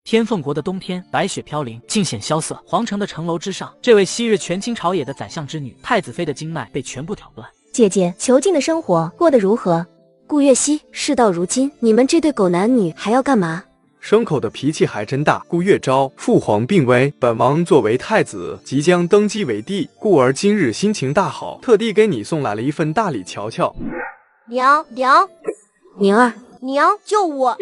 天凤国的冬天，白雪飘零，尽显萧瑟。皇城的城楼之上，这位昔日权倾朝野的宰相之女太子妃的经脉被全部挑断。姐姐，囚禁的生活过得如何？顾月熙，事到如今，你们这对狗男女还要干嘛？牲口的脾气还真大。顾月昭，父皇病危，本王作为太子即将登基为帝，故而今日心情大好，特地给你送来了一份大礼瞧瞧。娘，宁儿，娘，救我！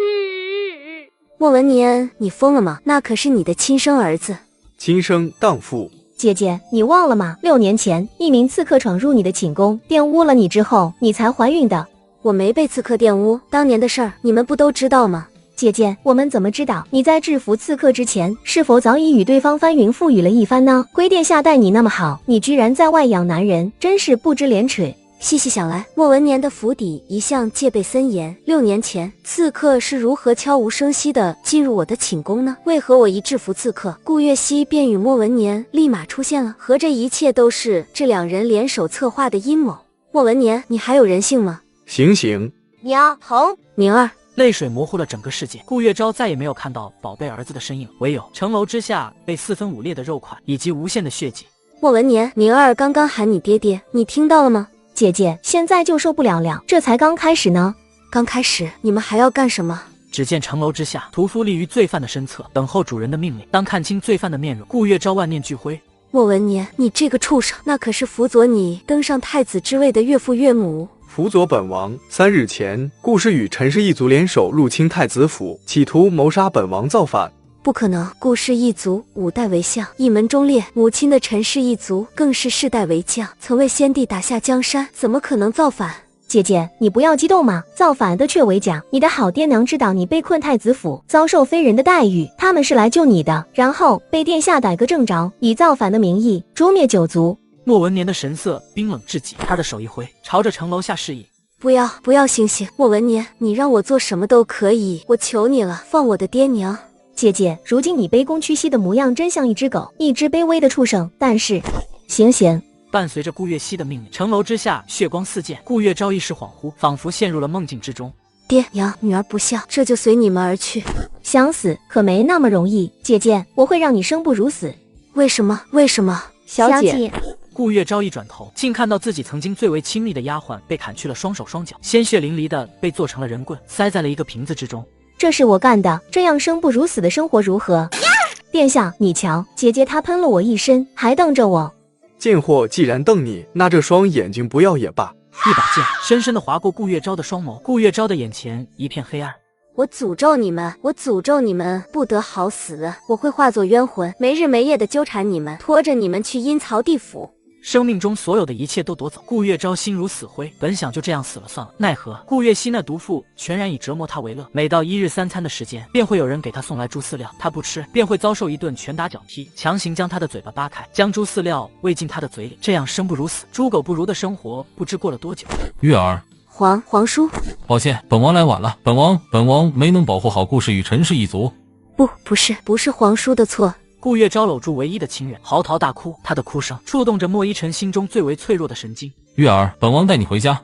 莫文年，你疯了吗？那可是你的亲生儿子。亲生荡妇。姐姐，你忘了吗？6年前，一名刺客闯入你的寝宫，玷污了你之后，你才怀孕的。我没被刺客玷污，当年的事儿你们不都知道吗？姐姐，我们怎么知道你在制服刺客之前，是否早已与对方翻云覆雨了一番呢？龟殿下待你那么好，你居然在外养男人，真是不知廉耻。细细想来，莫文年的府邸一向戒备森严。6年前，刺客是如何悄无声息地进入我的寝宫呢？为何我一制服刺客，顾月熙便与莫文年立马出现了？和这一切都是这2人联手策划的阴谋。莫文年，你还有人性吗？行，娘，疼！宁儿，泪水模糊了整个世界，顾月昭再也没有看到宝贝儿子的身影，唯有城楼之下被4分5裂的肉块以及无限的血迹。莫文年，宁儿刚刚喊你爹爹，你听到了吗？姐姐，现在就受不了了，这才刚开始呢。刚开始，你们还要干什么？只见城楼之下，屠夫立于罪犯的身侧，等候主人的命令。当看清罪犯的面容，顾月昭万念俱灰。莫文年，你这个畜生，那可是辅佐你登上太子之位的岳父岳母。辅佐本王。3日前，顾氏与陈氏一族联手入侵太子府，企图谋杀本王造反。不可能，顾氏一族5代为相，一门忠烈，母亲的陈氏一族更是世代为将，曾为先帝打下江山，怎么可能造反？姐姐，你不要激动嘛，造反的却为假。你的好爹娘知道你被困太子府，遭受非人的待遇，他们是来救你的，然后被殿下逮个正着，以造反的名义诛灭9族。莫文年的神色冰冷至极，他的手一挥，朝着城楼下示意。不要醒醒，莫文年，你让我做什么都可以，我求你了，放我的爹娘。姐姐，如今你卑躬屈膝的模样真像一只狗，一只卑微的畜生，但是醒。伴随着顾月熙的命令，城楼之下血光四溅，顾月昭一时恍惚，仿佛陷入了梦境之中。爹娘，女儿不孝，这就随你们而去。想死可没那么容易，姐姐，我会让你生不如死。为什么？小姐。顾月昭一转头，竟看到自己曾经最为亲密的丫鬟被砍去了双手双脚，鲜血淋漓的被做成了人棍，塞在了一个瓶子之中。这是我干的，这样生不如死的生活如何？殿下，你瞧，姐姐她喷了我一身，还瞪着我。贱货，既然瞪你，那这双眼睛不要也罢。一把剑深深地划过顾月昭的双眸，顾月昭的眼前一片黑暗。我诅咒你们，不得好死！我会化作冤魂，没日没夜地纠缠你们，拖着你们去阴曹地府。生命中所有的一切都夺走，顾月昭心如死灰，本想就这样死了算了，奈何顾月熙那毒妇全然以折磨他为乐，每到1日3餐的时间，便会有人给他送来猪饲料，他不吃，便会遭受一顿拳打脚踢，强行将他的嘴巴扒开，将猪饲料喂进他的嘴里，这样生不如死，猪狗不如的生活，不知过了多久。月儿，皇叔，抱歉，本王来晚了，本王没能保护好顾氏与陈氏一族。不是皇叔的错。顾月昭搂住唯一的亲人，嚎啕大哭，他的哭声触动着莫依晨心中最为脆弱的神经。月儿，本王带你回家。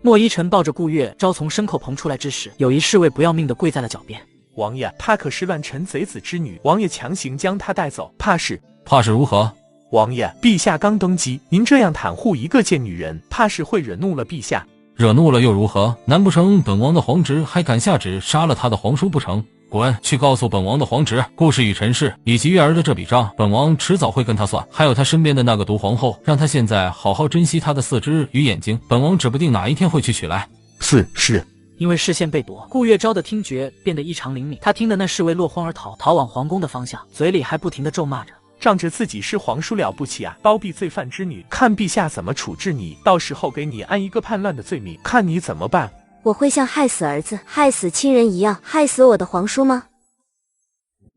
莫依晨抱着顾月昭从牲口棚出来之时，有一侍卫不要命地跪在了脚边。王爷，她可是乱臣贼子之女，王爷强行将她带走，怕是如何？王爷，陛下刚登基，您这样袒护一个贱女人，怕是会惹怒了陛下。惹怒了又如何？难不成本王的皇侄还敢下旨杀了他的皇叔不成？滚去告诉本王的皇侄，顾氏与陈氏以及月儿的这笔账，本王迟早会跟他算。还有他身边的那个毒皇后，让他现在好好珍惜他的4肢与眼睛，本王指不定哪一天会去取来。是。因为视线被夺，顾月昭的听觉变得异常灵敏，他听的那侍卫落荒而逃，逃往皇宫的方向，嘴里还不停地咒骂着，仗着自己是皇叔了不起啊，包庇罪犯之女，看陛下怎么处置你，到时候给你安一个叛乱的罪名，看你怎么办。我会像害死儿子、害死亲人一样害死我的皇叔吗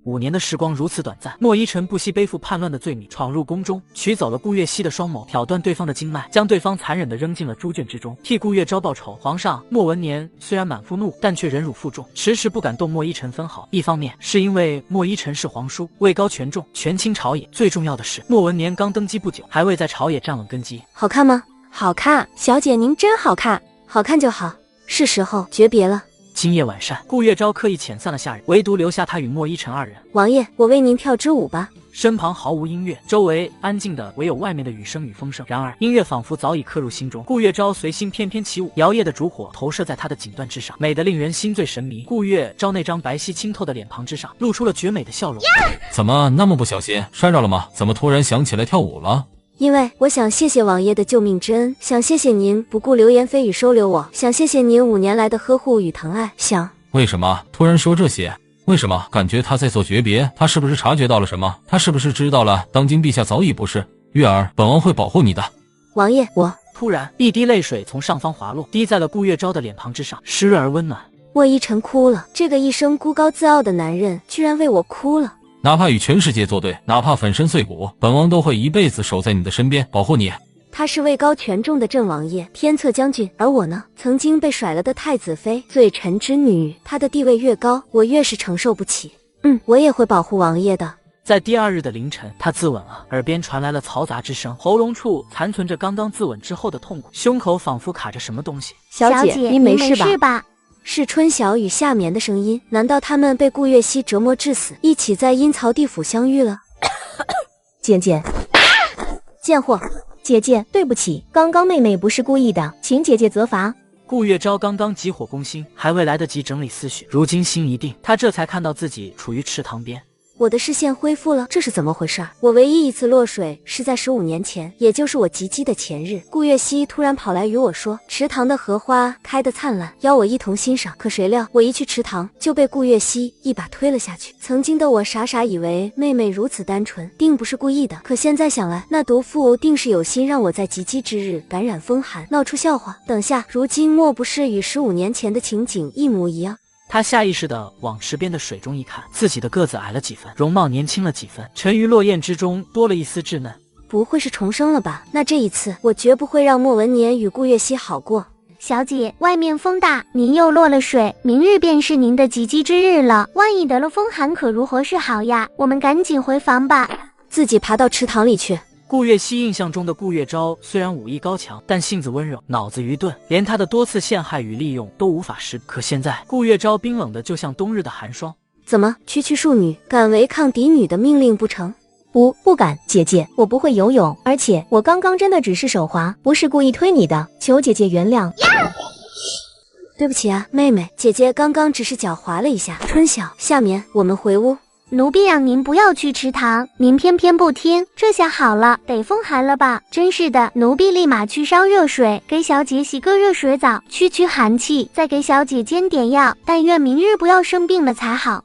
？5年的时光如此短暂，莫依晨不惜背负叛乱的罪名，闯入宫中，取走了顾月熙的双眸，挑断对方的经脉，将对方残忍地扔进了猪圈之中，替顾月昭报仇。皇上，莫文年虽然满腹怒，但却忍辱负重，迟迟不敢动莫依晨分毫。一方面是因为莫依晨是皇叔，位高权重，权倾朝野；最重要的是，莫文年刚登基不久，还未在朝野站稳根基。好看吗？好看，小姐您真好看。好看就好，是时候诀别了。今夜晚膳，顾月昭刻意遣散了下人，唯独留下他与莫依晨二人。王爷，我为您跳支舞吧。身旁毫无音乐，周围安静的唯有外面的雨声与风声。然而音乐仿佛早已刻入心中。顾月昭随心翩翩起舞，摇曳的烛火投射在他的锦缎之上，美得令人心醉神迷。顾月昭那张白皙清透的脸庞之上，露出了绝美的笑容。怎么那么不小心摔着了吗？怎么突然想起来跳舞了？因为我想谢谢王爷的救命之恩，想谢谢您不顾流言蜚语收留我，想谢谢您5年来的呵护与疼爱。为什么突然说这些？为什么感觉他在做诀别？他是不是察觉到了什么？他是不是知道了当今陛下早已不是？月儿，本王会保护你的。王爷，突然一滴泪水从上方滑落，滴在了顾月昭的脸庞之上，湿润而温暖。莫依晨哭了，这个一生孤高自傲的男人居然为我哭了。哪怕与全世界作对，哪怕粉身碎骨，本王都会一辈子守在你的身边，保护你。他是位高权重的郑王爷，天策将军，而我呢，曾经被甩了的太子妃，罪臣之女。他的地位越高，我越是承受不起。我也会保护王爷的。在第2日的凌晨，他自刎了，耳边传来了嘈杂之声，喉咙处残存着刚刚自刎之后的痛苦，胸口仿佛卡着什么东西。小姐，您没事吧？是春晓与夏眠的声音，难道他们被顾月熙折磨致死，一起在阴曹地府相遇了？姐姐，贱货！姐姐，对不起，刚刚妹妹不是故意的，请姐姐责罚。顾月昭刚刚急火攻心，还未来得及整理思绪，如今心一定，他这才看到自己处于池塘边。我的视线恢复了，这是怎么回事？我唯一一次落水是在15年前，也就是我及笄的前日。顾月熙突然跑来与我说，池塘的荷花开得灿烂，邀我一同欣赏。可谁料我一去池塘，就被顾月熙一把推了下去。曾经的我傻傻以为妹妹如此单纯，定不是故意的。可现在想来，那毒妇定是有心让我在及笄之日感染风寒，闹出笑话。等下，如今莫不是与15年前的情景一模一样？他下意识地往池边的水中一看，自己的个子矮了几分，容貌年轻了几分，沉鱼落雁之中多了一丝稚嫩。不会是重生了吧？那这一次我绝不会让莫文年与顾月熙好过。小姐，外面风大，您又落了水，明日便是您的及笄之日了，万一得了风寒可如何是好呀？我们赶紧回房吧。自己爬到池塘里去。顾月熙印象中的顾月昭虽然武艺高强，但性子温柔，脑子愚钝，连他的多次陷害与利用都无法识。可现在顾月昭冰冷的就像冬日的寒霜。怎么，区区庶女敢违抗嫡女的命令不成？不敢，姐姐，我不会游泳，而且我刚刚真的只是手滑，不是故意推你的，求姐姐原谅。对不起啊，妹妹，姐姐刚刚只是脚滑了一下。春晓，夏眠，我们回屋。奴婢让您不要去池塘，您偏偏不听，这下好了，得风寒了吧？真是的，奴婢立马去烧热水，给小姐洗个热水澡，驱寒气，再给小姐煎点药，但愿明日不要生病了才好。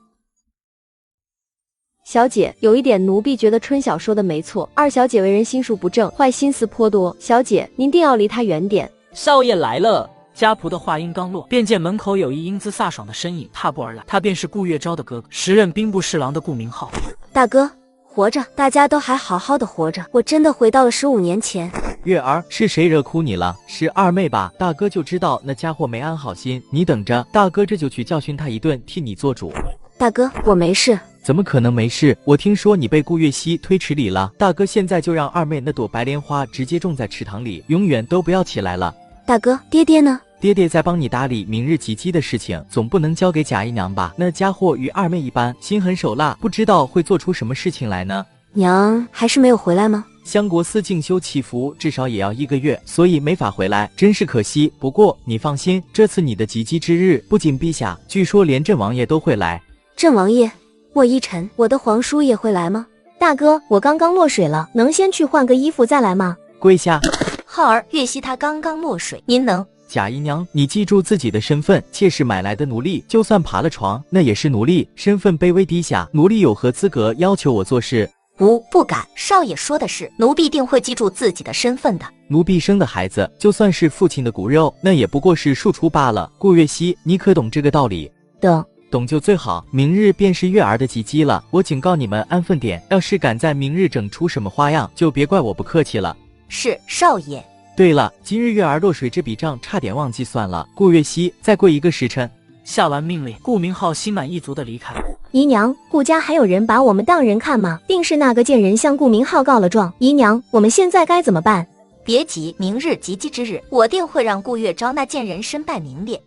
小姐，有一点奴婢觉得春晓说的没错，二小姐为人心术不正，坏心思颇多，小姐您定要离她远点。少爷来了。家仆的话音刚落，便见门口有一英姿飒爽的身影踏步而来，他便是顾月昭的哥哥，时任兵部侍郎的顾明浩。大哥，活着，大家都还好好的活着，我真的回到了15年前。月儿，是谁惹哭你了？是二妹吧？大哥就知道那家伙没安好心，你等着，大哥这就去教训他一顿，替你做主。大哥，我没事。怎么可能没事？我听说你被顾月熙推池里了，大哥现在就让二妹那朵白莲花直接种在池塘里，永远都不要起来了。大哥，爹爹呢？爹爹在帮你打理明日及笄的事情，总不能交给贾姨娘吧？那家伙与二妹一般，心狠手辣，不知道会做出什么事情来呢。娘还是没有回来吗？相国司静修祈福，至少也要1个月，所以没法回来，真是可惜。不过你放心，这次你的及笄之日，不仅陛下，据说连郑王爷都会来。郑王爷，莫依晨，我的皇叔也会来吗？大哥，我刚刚落水了，能先去换个衣服再来吗？跪下。浩儿，月熙他刚刚落水，您能？贾姨娘，你记住自己的身份，妾是买来的奴隶，就算爬了床，那也是奴隶，身份卑微低下，奴隶有何资格要求我做事？不敢，少爷说的是，奴婢定会记住自己的身份的。奴婢生的孩子，就算是父亲的骨肉，那也不过是庶出罢了。顾月熙，你可懂这个道理？懂就最好。明日便是月儿的及笄了，我警告你们安分点，要是敢在明日整出什么花样，就别怪我不客气了。是，少爷。对了，今日月儿落水这笔账差点忘记算了。顾月熙，再过1个时辰。下完命令，顾明浩心满意足地离开。姨娘，顾家还有人把我们当人看吗？定是那个贱人向顾明浩告了状。姨娘，我们现在该怎么办？别急，明日及笄之日，我定会让顾月昭那贱人身败名裂。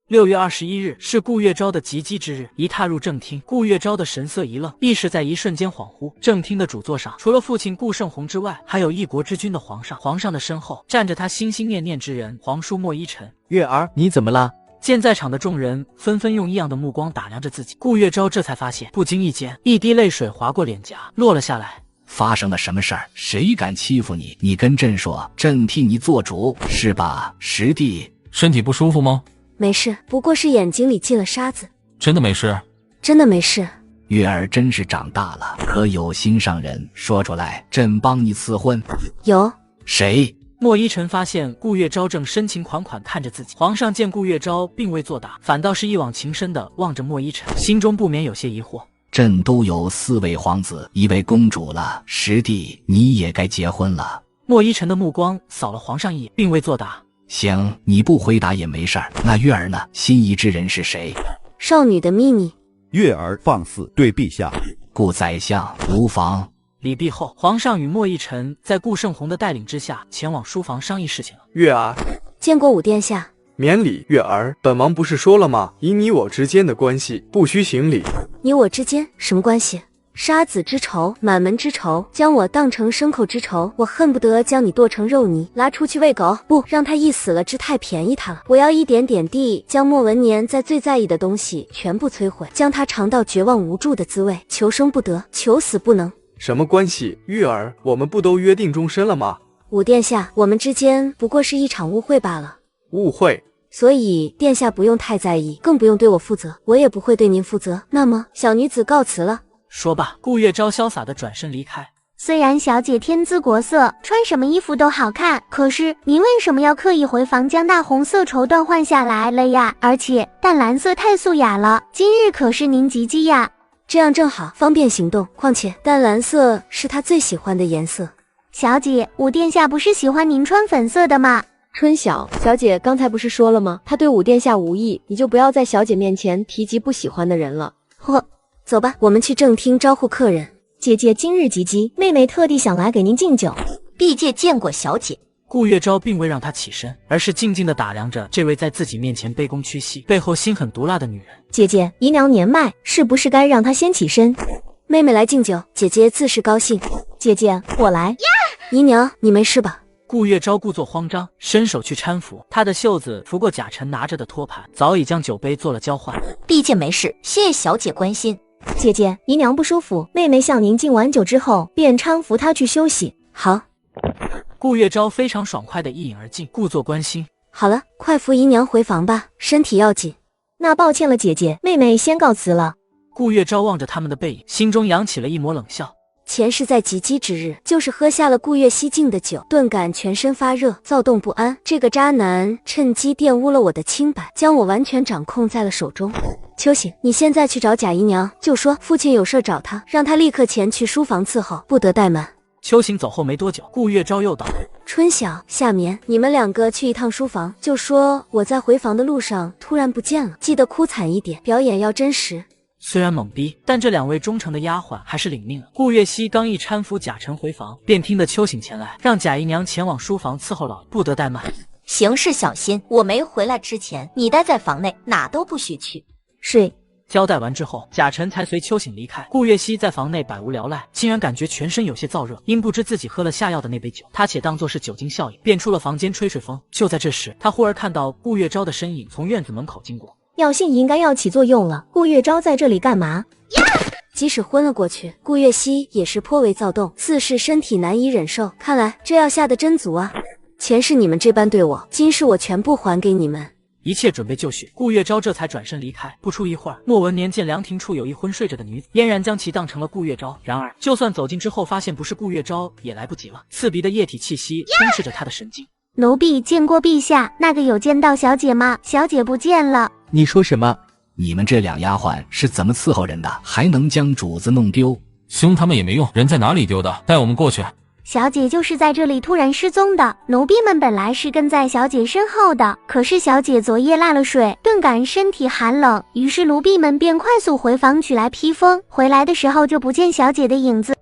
6月21日是顾月昭的及笄之日，一踏入正厅，顾月昭的神色一愣，必是在一瞬间恍惚。正厅的主座上，除了父亲顾胜洪之外，还有一国之君的皇上。皇上的身后站着他心心念念之人皇叔莫依晨。月儿，你怎么了？见在场的众人纷纷用异样的目光打量着自己，顾月昭这才发现，不经意间一滴泪水划过脸颊，落了下来。发生了什么事儿？谁敢欺负你？你跟朕说，朕替你做主，是吧？师弟，身体不舒服吗？没事，不过是眼睛里进了沙子。真的没事？真的没事。月儿真是长大了，可有心上人？说出来，朕帮你赐婚。有。谁？莫依晨发现顾月昭正深情款款看着自己，皇上见顾月昭并未作答，反倒是一往情深地望着莫依晨，心中不免有些疑惑。朕都有4位皇子，1位公主了，师弟你也该结婚了。莫依晨的目光扫了皇上一眼，并未作答。行，你不回答也没事儿。那月儿呢？心仪之人是谁？少女的秘密。月儿放肆对陛下。顾宰相无妨。礼毕后，皇上与莫依晨在顾胜洪的带领之下前往书房商议事情了。月儿，见过武殿下。免礼。月儿，本王不是说了吗？以你我之间的关系，不需行礼。你我之间什么关系？杀子之仇，满门之仇，将我当成牲口之仇，我恨不得将你剁成肉泥，拉出去喂狗。不让他一死了之太便宜他了。我要一点点地将莫文年在最在意的东西全部摧毁，将他尝到绝望无助的滋味，求生不得，求死不能。什么关系？月儿，我们不都约定终身了吗？武殿下，我们之间不过是一场误会罢了。误会？所以殿下不用太在意，更不用对我负责，我也不会对您负责。那么小女子告辞了。说罢，顾月昭潇洒地转身离开。虽然小姐天姿国色，穿什么衣服都好看，可是您为什么要刻意回房将大红色绸缎换下来了呀？而且淡蓝色太素雅了，今日可是您吉吉呀。这样正好，方便行动。况且淡蓝色是她最喜欢的颜色。小姐，武殿下不是喜欢您穿粉色的吗？春晓，小姐刚才不是说了吗？她对武殿下无意，你就不要在小姐面前提及不喜欢的人了。走吧，我们去正厅招呼客人。姐姐今日吉吉，妹妹特地想来给您敬酒。毕界见过小姐。顾月昭并未让她起身，而是静静地打量着这位在自己面前卑躬屈膝、背后心狠毒辣的女人。姐姐，姨娘年迈，是不是该让她先起身？妹妹来敬酒，姐姐自是高兴。姐姐，我来。姨娘，你没事吧？顾月昭故作慌张，伸手去搀扶，她的袖子拂过贾晨拿着的托盘，早已将酒杯做了交换。毕界没事，谢谢小姐关心。姐姐，姨娘不舒服，妹妹向您敬完酒之后，便搀扶她去休息。好。顾月昭非常爽快地一饮而尽，故作关心。好了，快扶姨娘回房吧，身体要紧。那抱歉了，姐姐，妹妹先告辞了。顾月昭望着他们的背影，心中扬起了一抹冷笑。前世在及笄之日，就是喝下了顾月西敬的酒，顿感全身发热，躁动不安。这个渣男趁机玷污了我的清白，将我完全掌控在了手中。秋醒，你现在去找贾姨娘，就说父亲有事找他，让他立刻前去书房伺候，不得怠慢。秋醒走后没多久，顾月昭又道：春晓、夏眠，你们2个去一趟书房，就说我在回房的路上突然不见了，记得哭惨一点，表演要真实。虽然懵逼，但这2位忠诚的丫鬟还是领命了。顾月熙刚一搀扶贾晨回房，便听得秋醒前来，让贾姨娘前往书房伺候老爷，不得怠慢。行事小心，我没回来之前，你待在房内，哪都不许去。是。交代完之后，贾晨才随秋醒离开。顾月熙在房内百无聊赖，竟然感觉全身有些燥热，因不知自己喝了下药的那杯酒，他且当作是酒精效应，便出了房间吹吹风。就在这时，他忽而看到顾月昭的身影从院子门口经过。药性应该要起作用了，顾月昭在这里干嘛？即使昏了过去，顾月熙也是颇为躁动，似是身体难以忍受。看来这药下的真足啊！前世你们这般对我，今世我全部还给你们。一切准备就绪，顾月昭这才转身离开。不出一会儿，莫文年见凉亭处有一昏睡着的女子，嫣然将其当成了顾月昭。然而，就算走近之后发现不是顾月昭，也来不及了。刺鼻的液体气息充斥着他的神经。奴婢见过陛下，那个有见到小姐吗？小姐不见了。你说什么？你们这2丫鬟是怎么伺候人的？还能将主子弄丢？凶他们也没用，人在哪里丢的？带我们过去。小姐就是在这里突然失踪的，奴婢们本来是跟在小姐身后的，可是小姐昨夜落了水，顿感身体寒冷，于是奴婢们便快速回房取来披风，回来的时候就不见小姐的影子。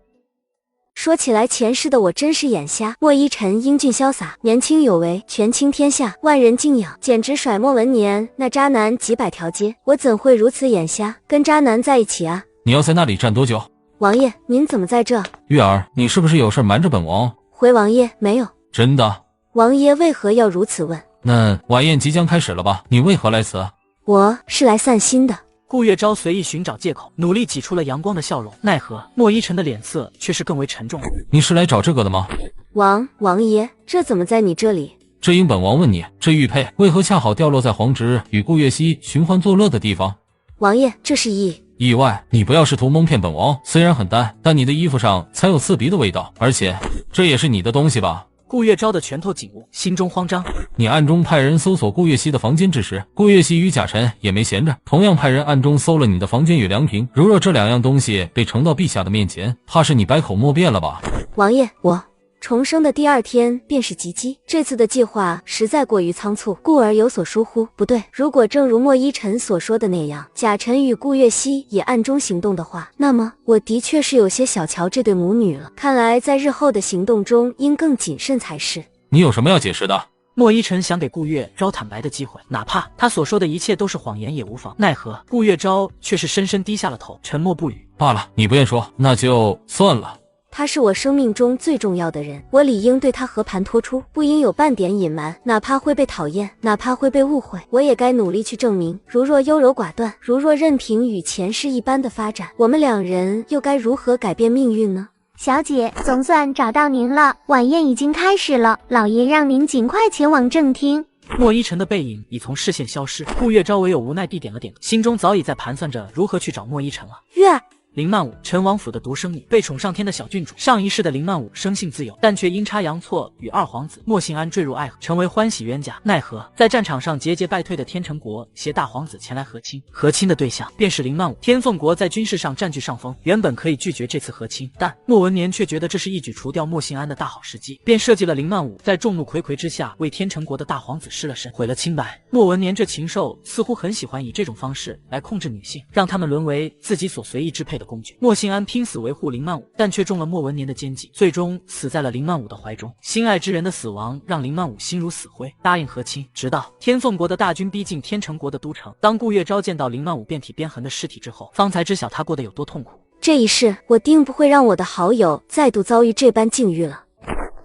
说起来，前世的我真是眼瞎。莫依晨英俊潇洒，年轻有为，权倾天下，万人敬仰，简直甩莫文年那渣男几百条街。我怎会如此眼瞎，跟渣男在一起啊？你要在那里站多久？王爷，您怎么在这？月儿，你是不是有事瞒着本王？回王爷，没有。真的？王爷为何要如此问？那晚宴即将开始了吧？你为何来此？我是来散心的。顾月昭随意寻找借口，努力挤出了阳光的笑容，奈何莫依晨的脸色却是更为沉重。你是来找这个的吗？王爷，这怎么在你这里？这应本王问你，这玉佩为何恰好掉落在皇侄与顾月熙寻欢作乐的地方？王爷，这是意外，你不要试图蒙骗本王。虽然很淡，但你的衣服上才有刺鼻的味道，而且这也是你的东西吧？顾月昭的拳头紧握，心中慌张。你暗中派人搜索顾月熙的房间之时，顾月熙与贾晨也没闲着，同样派人暗中搜了你的房间与凉亭。如若这两样东西被呈到陛下的面前，怕是你百口莫辩了吧？王爷，我重生的第二天便是吉机，这次的计划实在过于仓促，故而有所疏忽。不对，如果正如莫依晨所说的那样，贾晨与顾月熙也暗中行动的话，那么我的确是有些小瞧这对母女了。看来在日后的行动中应更谨慎才是。你有什么要解释的？莫依晨想给顾月昭坦白的机会，哪怕他所说的一切都是谎言也无妨。奈何顾月昭却是深深低下了头，沉默不语。罢了，你不愿说，那就算了。他是我生命中最重要的人，我理应对他和盘托出，不应有半点隐瞒，哪怕会被讨厌，哪怕会被误会，我也该努力去证明。如若优柔寡断，如若任凭与前世一般的发展，我们两人又该如何改变命运呢？小姐，总算找到您了，晚宴已经开始了，老爷让您尽快前往正厅。莫依晨的背影已从视线消失，顾月昭唯有无奈地点了点头，心中早已在盘算着如何去找莫依晨了。月儿，林曼武，陈王府的独生女，被宠上天的小郡主。上一世的林曼武生性自由，但却阴差阳错与二皇子莫信安坠入爱河，成为欢喜冤家。奈何在战场上节节败退的天成国携大皇子前来和亲，和亲的对象便是林曼武。天凤国在军事上占据上风，原本可以拒绝这次和亲，但莫文年却觉得这是一举除掉莫信安的大好时机，便设计了林曼武在众目睽睽之下为天成国的大皇子失了身，毁了清白。莫文年这禽兽似乎很喜欢以这种方式来控制女性，让他们沦为自己所随意支配的工具。莫信安拼死维护林曼武，但却中了莫文年的奸计，最终死在了林曼武的怀中。心爱之人的死亡让林曼武心如死灰，答应和亲。直到天凤国的大军逼近天成国的都城，当顾月昭见到林曼武遍体鞭痕的尸体之后，方才知晓他过得有多痛苦。这一世我定不会让我的好友再度遭遇这般境遇了。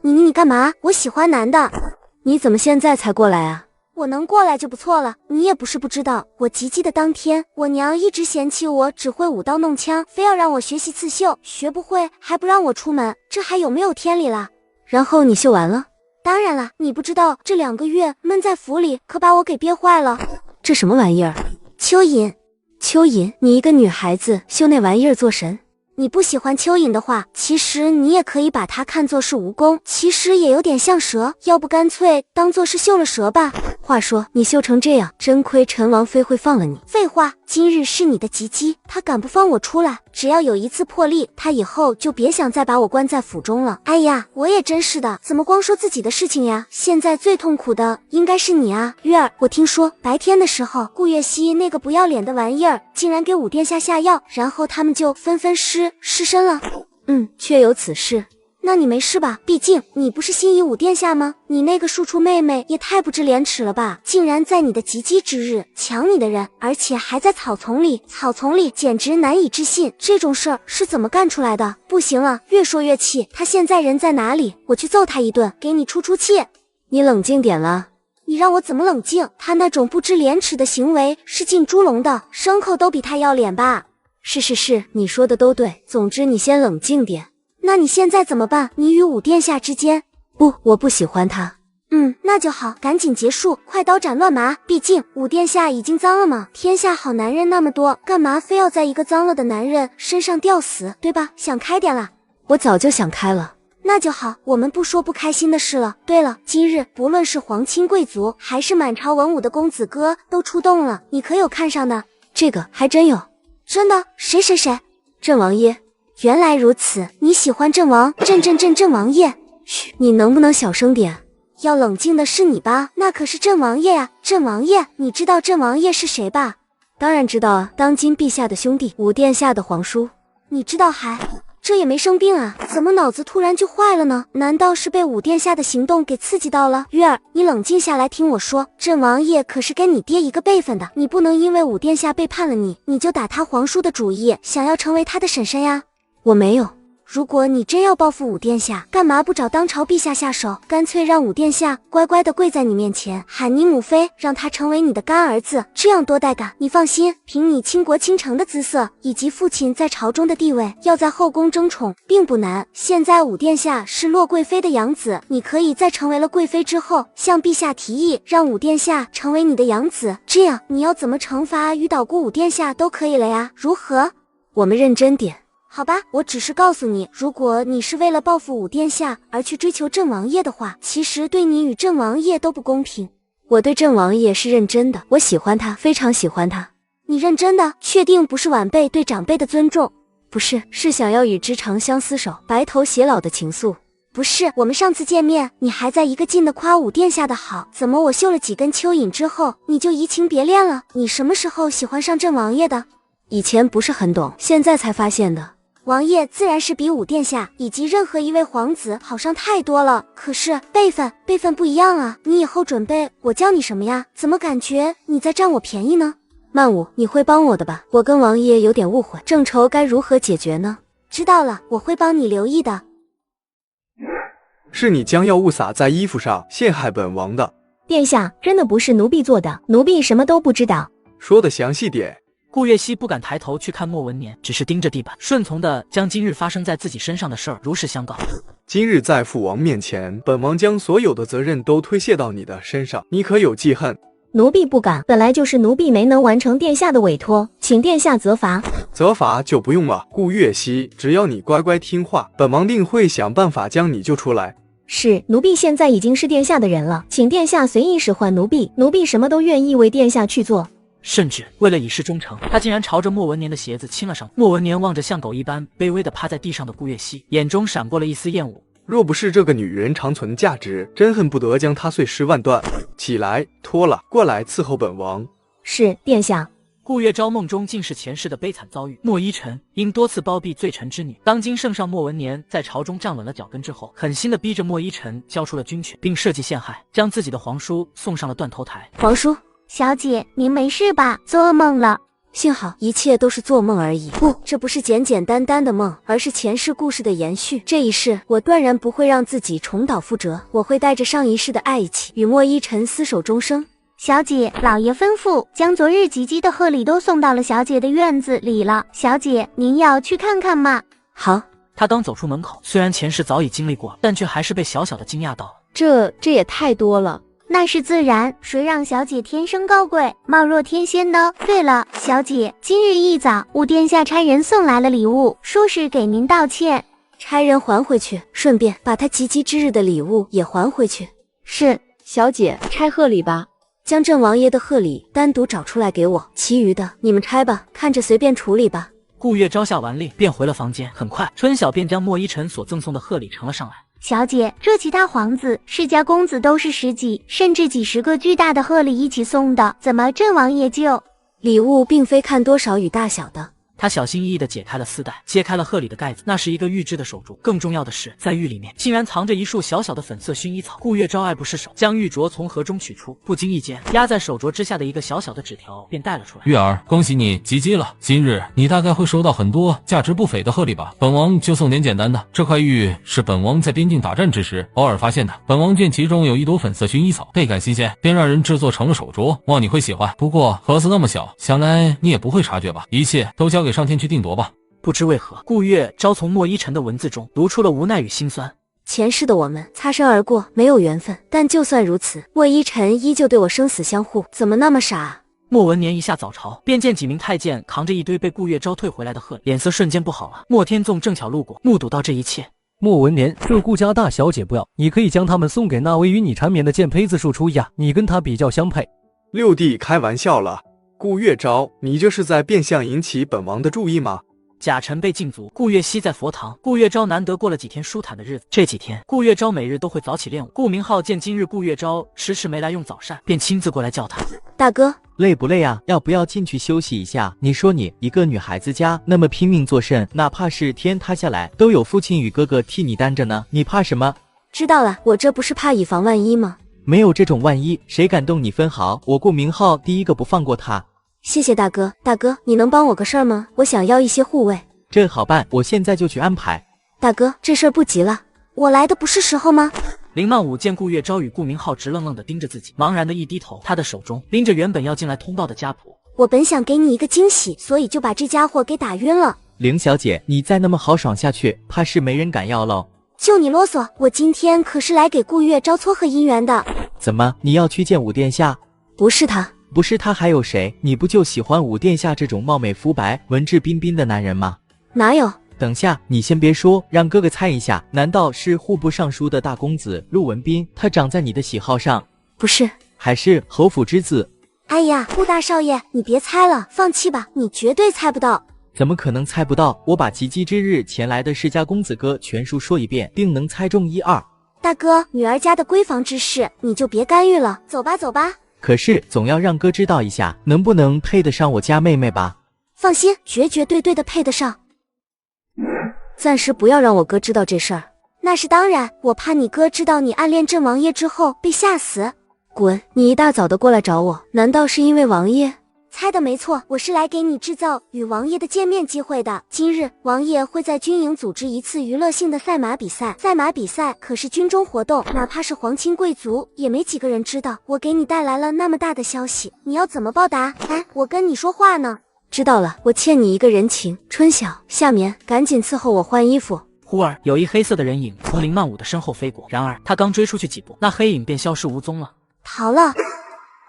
你干嘛？我喜欢男的。你怎么现在才过来啊？我能过来就不错了。你也不是不知道，我及笄的当天，我娘一直嫌弃我只会舞刀弄枪，非要让我学习刺绣，学不会还不让我出门，这还有没有天理了？然后你绣完了？当然了，你不知道这2个月闷在府里可把我给憋坏了。这什么玩意儿？蚯蚓。蚯蚓？你一个女孩子绣那玩意儿做神？你不喜欢蚯蚓的话，其实你也可以把它看作是蜈蚣，其实也有点像蛇，要不干脆当作是绣了蛇吧。话说你绣成这样，真亏陈王妃会放了你。废话，今日是你的吉机，他敢不放我出来，只要有一次破例，他以后就别想再把我关在府中了。哎呀，我也真是的，怎么光说自己的事情呀？现在最痛苦的应该是你啊，月儿。我听说白天的时候，顾月熙那个不要脸的玩意儿竟然给武殿下下药，然后他们就纷纷失身了。确有此事。那你没事吧？毕竟你不是心仪武殿下吗？你那个庶出妹妹也太不知廉耻了吧，竟然在你的及笄之日抢你的人，而且还在草丛里，简直难以置信，这种事儿是怎么干出来的？不行了，越说越气，他现在人在哪里？我去揍他一顿，给你出气。你冷静点了。你让我怎么冷静？他那种不知廉耻的行为是进猪笼的，牲口都比他要脸吧？是，你说的都对，总之你先冷静点。那你现在怎么办？你与武殿下之间？不，我不喜欢他。那就好，赶紧结束，快刀斩乱麻。毕竟武殿下已经脏了嘛，天下好男人那么多，干嘛非要在一个脏了的男人身上吊死，对吧？想开点啦。我早就想开了。那就好，我们不说不开心的事了。对了，今日不论是皇亲贵族还是满朝文武的公子哥都出动了，你可有看上的？这个还真有。真的？谁？郑王爷。原来如此，你喜欢郑王？郑王爷。嘘，你能不能小声点？要冷静的是你吧？那可是郑王爷呀。郑王爷，你知道郑王爷是谁吧？当然知道啊，当今陛下的兄弟，武殿下的皇叔。你知道还？这也没生病啊，怎么脑子突然就坏了呢？难道是被武殿下的行动给刺激到了？月儿，你冷静下来听我说，朕王爷可是跟你爹一个辈分的，你不能因为武殿下背叛了你，你就打他皇叔的主意，想要成为他的婶婶呀。我没有。如果你真要报复武殿下，干嘛不找当朝陛下下手，干脆让武殿下乖乖的跪在你面前，喊你母妃，让他成为你的干儿子，这样多带感。你放心，凭你倾国倾城的姿色，以及父亲在朝中的地位，要在后宫争宠并不难。现在武殿下是洛贵妃的养子，你可以在成为了贵妃之后，向陛下提议，让武殿下成为你的养子，这样你要怎么惩罚与捣鼓武殿下都可以了呀，如何？我们认真点。好吧，我只是告诉你，如果你是为了报复武殿下而去追求郑王爷的话，其实对你与郑王爷都不公平。我对郑王爷是认真的，我喜欢他，非常喜欢他。你认真的？确定不是晚辈对长辈的尊重？不是，是想要与之长相厮守、白头偕老的情愫。不是，我们上次见面，你还在一个劲的夸武殿下的好，怎么我绣了几根蚯蚓之后，你就移情别恋了？你什么时候喜欢上郑王爷的？以前不是很懂，现在才发现的。王爷自然是比武殿下以及任何一位皇子好上太多了，可是辈分不一样啊！你以后准备我叫你什么呀？怎么感觉你在占我便宜呢？曼舞，你会帮我的吧？我跟王爷有点误会，正愁该如何解决呢？知道了，我会帮你留意的。是你将药物撒在衣服上，陷害本王的。殿下，真的不是奴婢做的，奴婢什么都不知道。说的详细点。顾月熙不敢抬头去看莫文年，只是盯着地板，顺从的将今日发生在自己身上的事儿如实相告。今日在父王面前，本王将所有的责任都推卸到你的身上，你可有记恨？奴婢不敢，本来就是奴婢没能完成殿下的委托，请殿下责罚。责罚就不用了，顾月熙，只要你乖乖听话，本王定会想办法将你救出来。是，奴婢现在已经是殿下的人了，请殿下随意使唤奴婢，奴婢什么都愿意为殿下去做。甚至为了以示忠诚，他竟然朝着莫文年的鞋子亲了上去。莫文年望着像狗一般卑微的趴在地上的顾月熙，眼中闪过了一丝厌恶。若不是这个女人长存价值，真恨不得将她碎尸万段。起来，脱了，过来伺候本王。是，殿下。顾月昭梦中尽是前世的悲惨遭遇。莫依晨因多次包庇罪臣之女，当今圣上莫文年在朝中站稳了脚跟之后，狠心的逼着莫依晨交出了军权，并设计陷害，将自己的皇叔送上了断头台。皇叔，小姐，您没事吧？做噩梦了？幸好一切都是做梦而已。不，这不是简简单单的梦，而是前世故事的延续。这一世，我断然不会让自己重蹈覆辙，我会带着上一世的爱一起与莫依晨厮守终生。小姐，老爷吩咐将昨日集击的贺礼都送到了小姐的院子里了，小姐您要去看看吗？好。他刚走出门口，虽然前世早已经历过，但却还是被小小的惊讶到了。这也太多了。那是自然，谁让小姐天生高贵，貌若天仙呢？对了，小姐，今日一早，武殿下差人送来了礼物，说是给您道歉。差人还回去，顺便把他及笄之日的礼物也还回去。是，小姐，拆贺礼吧。将郑王爷的贺礼单独找出来给我，其余的你们拆吧，看着随便处理吧。顾月昭下完令便回了房间，很快春晓便将莫依晨所赠送的贺礼呈了上来。小姐，这其他皇子、世家公子都是十几甚至几十个巨大的贺礼一起送的，怎么郑王爷就……礼物并非看多少与大小的。他小心翼翼地解开了丝带，揭开了贺礼的盖子，那是一个玉制的手镯。更重要的是，在玉里面竟然藏着一束小小的粉色薰衣草。顾月昭爱不释手，将玉镯从盒中取出，不经意间压在手镯之下的一个小小的纸条便带了出来。月儿，恭喜你及笄了，今日你大概会收到很多价值不菲的贺礼吧？本王就送点简单的。这块玉是本王在边境打战之时偶尔发现的，本王见其中有一朵粉色薰衣草，倍感新鲜，便让人制作成了手镯，望你会喜欢。不过盒子那么小，想来你也不会察觉吧？一切都交给上天去定夺吧。不知为何，顾月昭从莫依晨的文字中读出了无奈与心酸。前世的我们擦身而过，没有缘分，但就算如此，莫依晨依旧对我生死相护，怎么那么傻啊？莫文年一下早朝，便见几名太监扛着一堆被顾月昭退回来的贺礼，脸色瞬间不好了。莫天纵正巧路过，目睹到这一切。莫文年，这顾家大小姐不要，你可以将他们送给那位与你缠绵的剑胚子树初呀，你跟他比较相配。六弟开玩笑了，顾月昭，你这是在变相引起本王的注意吗？贾臣被禁足，顾月熙在佛堂，顾月昭难得过了几天舒坦的日子。这几天，顾月昭每日都会早起练武。顾明浩见今日顾月昭迟迟没来用早膳，便亲自过来叫他。大哥，累不累啊？要不要进去休息一下？你说你一个女孩子家那么拼命做甚，哪怕是天塌下来，都有父亲与哥哥替你担着呢，你怕什么？知道了，我这不是怕以防万一吗？没有这种万一，谁敢动你分毫？我顾明浩第一个不放过他。谢谢大哥，大哥，你能帮我个事儿吗？我想要一些护卫。这好办，我现在就去安排。大哥，这事儿不急了，我来的不是时候吗？林曼武见顾月昭与顾明浩直愣愣地盯着自己，茫然地一低头，他的手中拎着原本要进来通报的家谱。我本想给你一个惊喜，所以就把这家伙给打晕了。凌小姐，你再那么豪爽下去，怕是没人敢要喽。就你啰嗦，我今天可是来给顾月昭撮合姻缘的。怎么，你要去见武殿下？不是他。不是他还有谁？你不就喜欢武殿下这种貌美肤白、文质彬彬的男人吗？哪有？等下，你先别说，让哥哥猜一下，难道是户部尚书的大公子陆文彬？他长在你的喜好上？不是。还是侯府之子？哎呀，顾大少爷，你别猜了，放弃吧，你绝对猜不到。怎么可能猜不到？我把吉吉之日前来的世家公子哥全数说一遍，定能猜中一二。大哥，女儿家的闺房之事，你就别干预了，走吧，走吧。可是总要让哥知道一下，能不能配得上我家妹妹吧？放心，绝绝对对的配得上。暂时不要让我哥知道这事儿。那是当然，我怕你哥知道你暗恋朕王爷之后被吓死。滚！你一大早的过来找我，难道是因为王爷？猜的没错，我是来给你制造与王爷的见面机会的。今日王爷会在军营组织一次娱乐性的赛马比赛，赛马比赛可是军中活动，哪怕是皇亲贵族也没几个人知道。我给你带来了那么大的消息，你要怎么报答？哎，我跟你说话呢。知道了，我欠你一个人情。春晓，夏眠，赶紧伺候我换衣服。忽而有一黑色的人影从林曼武的身后飞过，然而他刚追出去几步，那黑影便消失无踪了。逃了，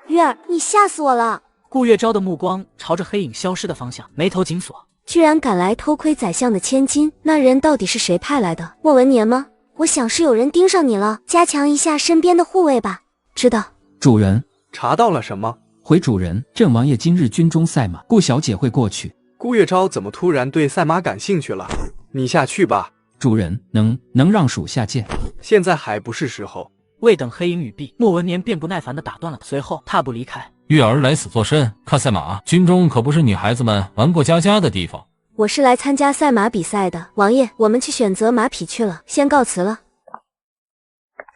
月儿，你吓死我了！顾月昭的目光朝着黑影消失的方向，眉头紧锁。居然敢来偷窥宰相的千金，那人到底是谁派来的？莫文年吗？我想是有人盯上你了，加强一下身边的护卫吧。知道。主人，查到了什么？回主人，郑王爷今日军中赛马，顾小姐会过去。顾月昭怎么突然对赛马感兴趣了？你下去吧。主人，能让属下见？现在还不是时候。未等黑影语毕，莫文年便不耐烦地打断了他，随后踏步离开。月儿来此作甚？看赛马？军中可不是女孩子们玩过家家的地方。我是来参加赛马比赛的，王爷，我们去选择马匹去了，先告辞了。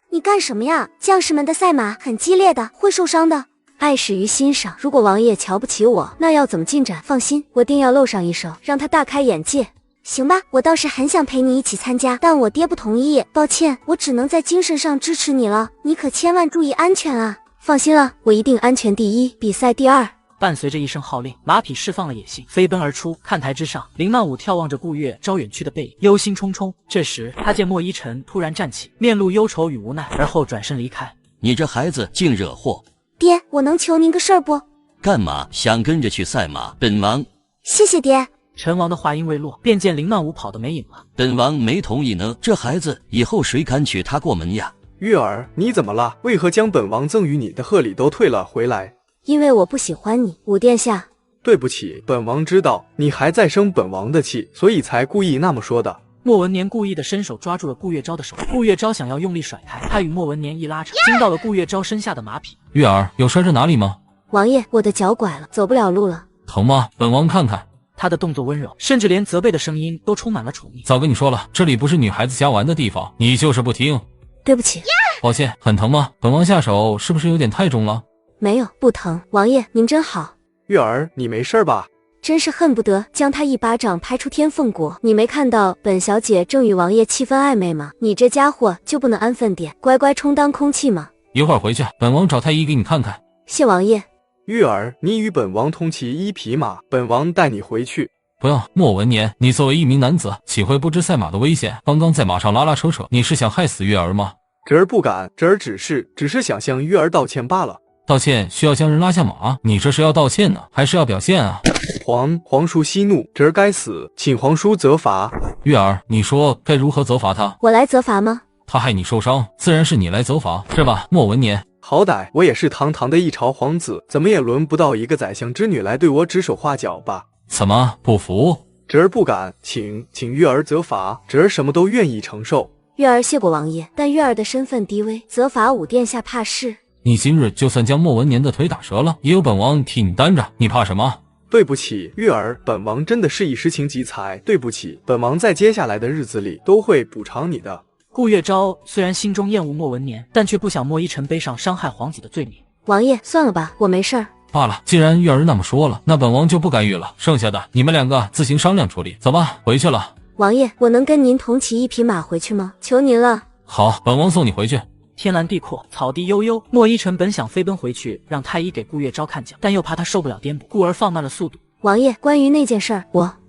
你干什么呀？将士们的赛马很激烈的，会受伤的。爱始于欣赏，如果王爷瞧不起我，那要怎么进展？放心，我定要露上一手，让他大开眼界。行吧，我倒是很想陪你一起参加，但我爹不同意。抱歉，我只能在精神上支持你了，你可千万注意安全啊！放心了，我一定安全第一，比赛第二。伴随着一声号令，马匹释放了野性，飞奔而出。看台之上，林曼武眺望着顾月昭远去的背影，忧心忡忡。这时，他见莫依晨突然站起，面露忧愁与无奈，而后转身离开。你这孩子竟惹祸！爹，我能求您个事儿不？干嘛想跟着去赛马？本王……谢谢爹。陈王的话音未落，便见林曼武跑得没影了。本王没同意呢，这孩子以后谁敢娶她过门呀？月儿，你怎么了？为何将本王赠予你的贺礼都退了回来？因为我不喜欢你，武殿下。对不起，本王知道你还在生本王的气，所以才故意那么说的。莫文年故意的伸手抓住了顾月昭的手，顾月昭想要用力甩开，他与莫文年一拉扯，惊到了顾月昭身下的马匹。月儿，有摔着哪里吗？王爷，我的脚拐了，走不了路了。疼吗？本王看看。他的动作温柔，甚至连责备的声音都充满了宠溺。早跟你说了，这里不是女孩子家玩的地方，你就是不听。对不起。抱歉，很疼吗？本王下手是不是有点太重了？没有，不疼。王爷，您真好。月儿，你没事吧？真是恨不得将他一巴掌拍出天凤国。你没看到本小姐正与王爷气氛暧昧吗？你这家伙就不能安分点，乖乖充当空气吗？一会儿回去，本王找太医给你看看。谢王爷。月儿，你与本王同骑一匹马，本王带你回去。不要，莫文年，你作为一名男子，岂会不知赛马的危险？刚刚在马上拉拉扯扯，你是想害死月儿吗？侄儿不敢，侄儿只是想向月儿道歉罢了。道歉需要将人拉下马？你这是要道歉呢，还是要表现啊？皇叔息怒，侄儿该死，请皇叔责罚。月儿，你说该如何责罚他？我来责罚吗？他害你受伤，自然是你来责罚，是吧，莫文年？好歹我也是堂堂的一朝皇子，怎么也轮不到一个宰相之女来对我指手画脚吧？怎么不服？侄儿不敢，请月儿责罚，侄儿什么都愿意承受。月儿谢过王爷，但月儿的身份低微，责罚五殿下怕是。你今日就算将莫文年的腿打折了，也有本王替你担着，你怕什么？对不起，月儿，本王真的是一时情急才，对不起，本王在接下来的日子里都会补偿你的。顾月昭虽然心中厌恶莫文年，但却不想莫依晨背上伤害皇子的罪名。王爷，算了吧，我没事儿。罢了，既然月儿那么说了，那本王就不干预了，剩下的你们两个自行商量处理。走吧，回去了。王爷，我能跟您同骑一匹马回去吗？求您了。好，本王送你回去。天蓝地阔，草地悠悠。莫依晨本想飞奔回去，让太医给顾月昭看讲，但又怕他受不了颠簸，故而放慢了速度。王爷，关于那件事儿，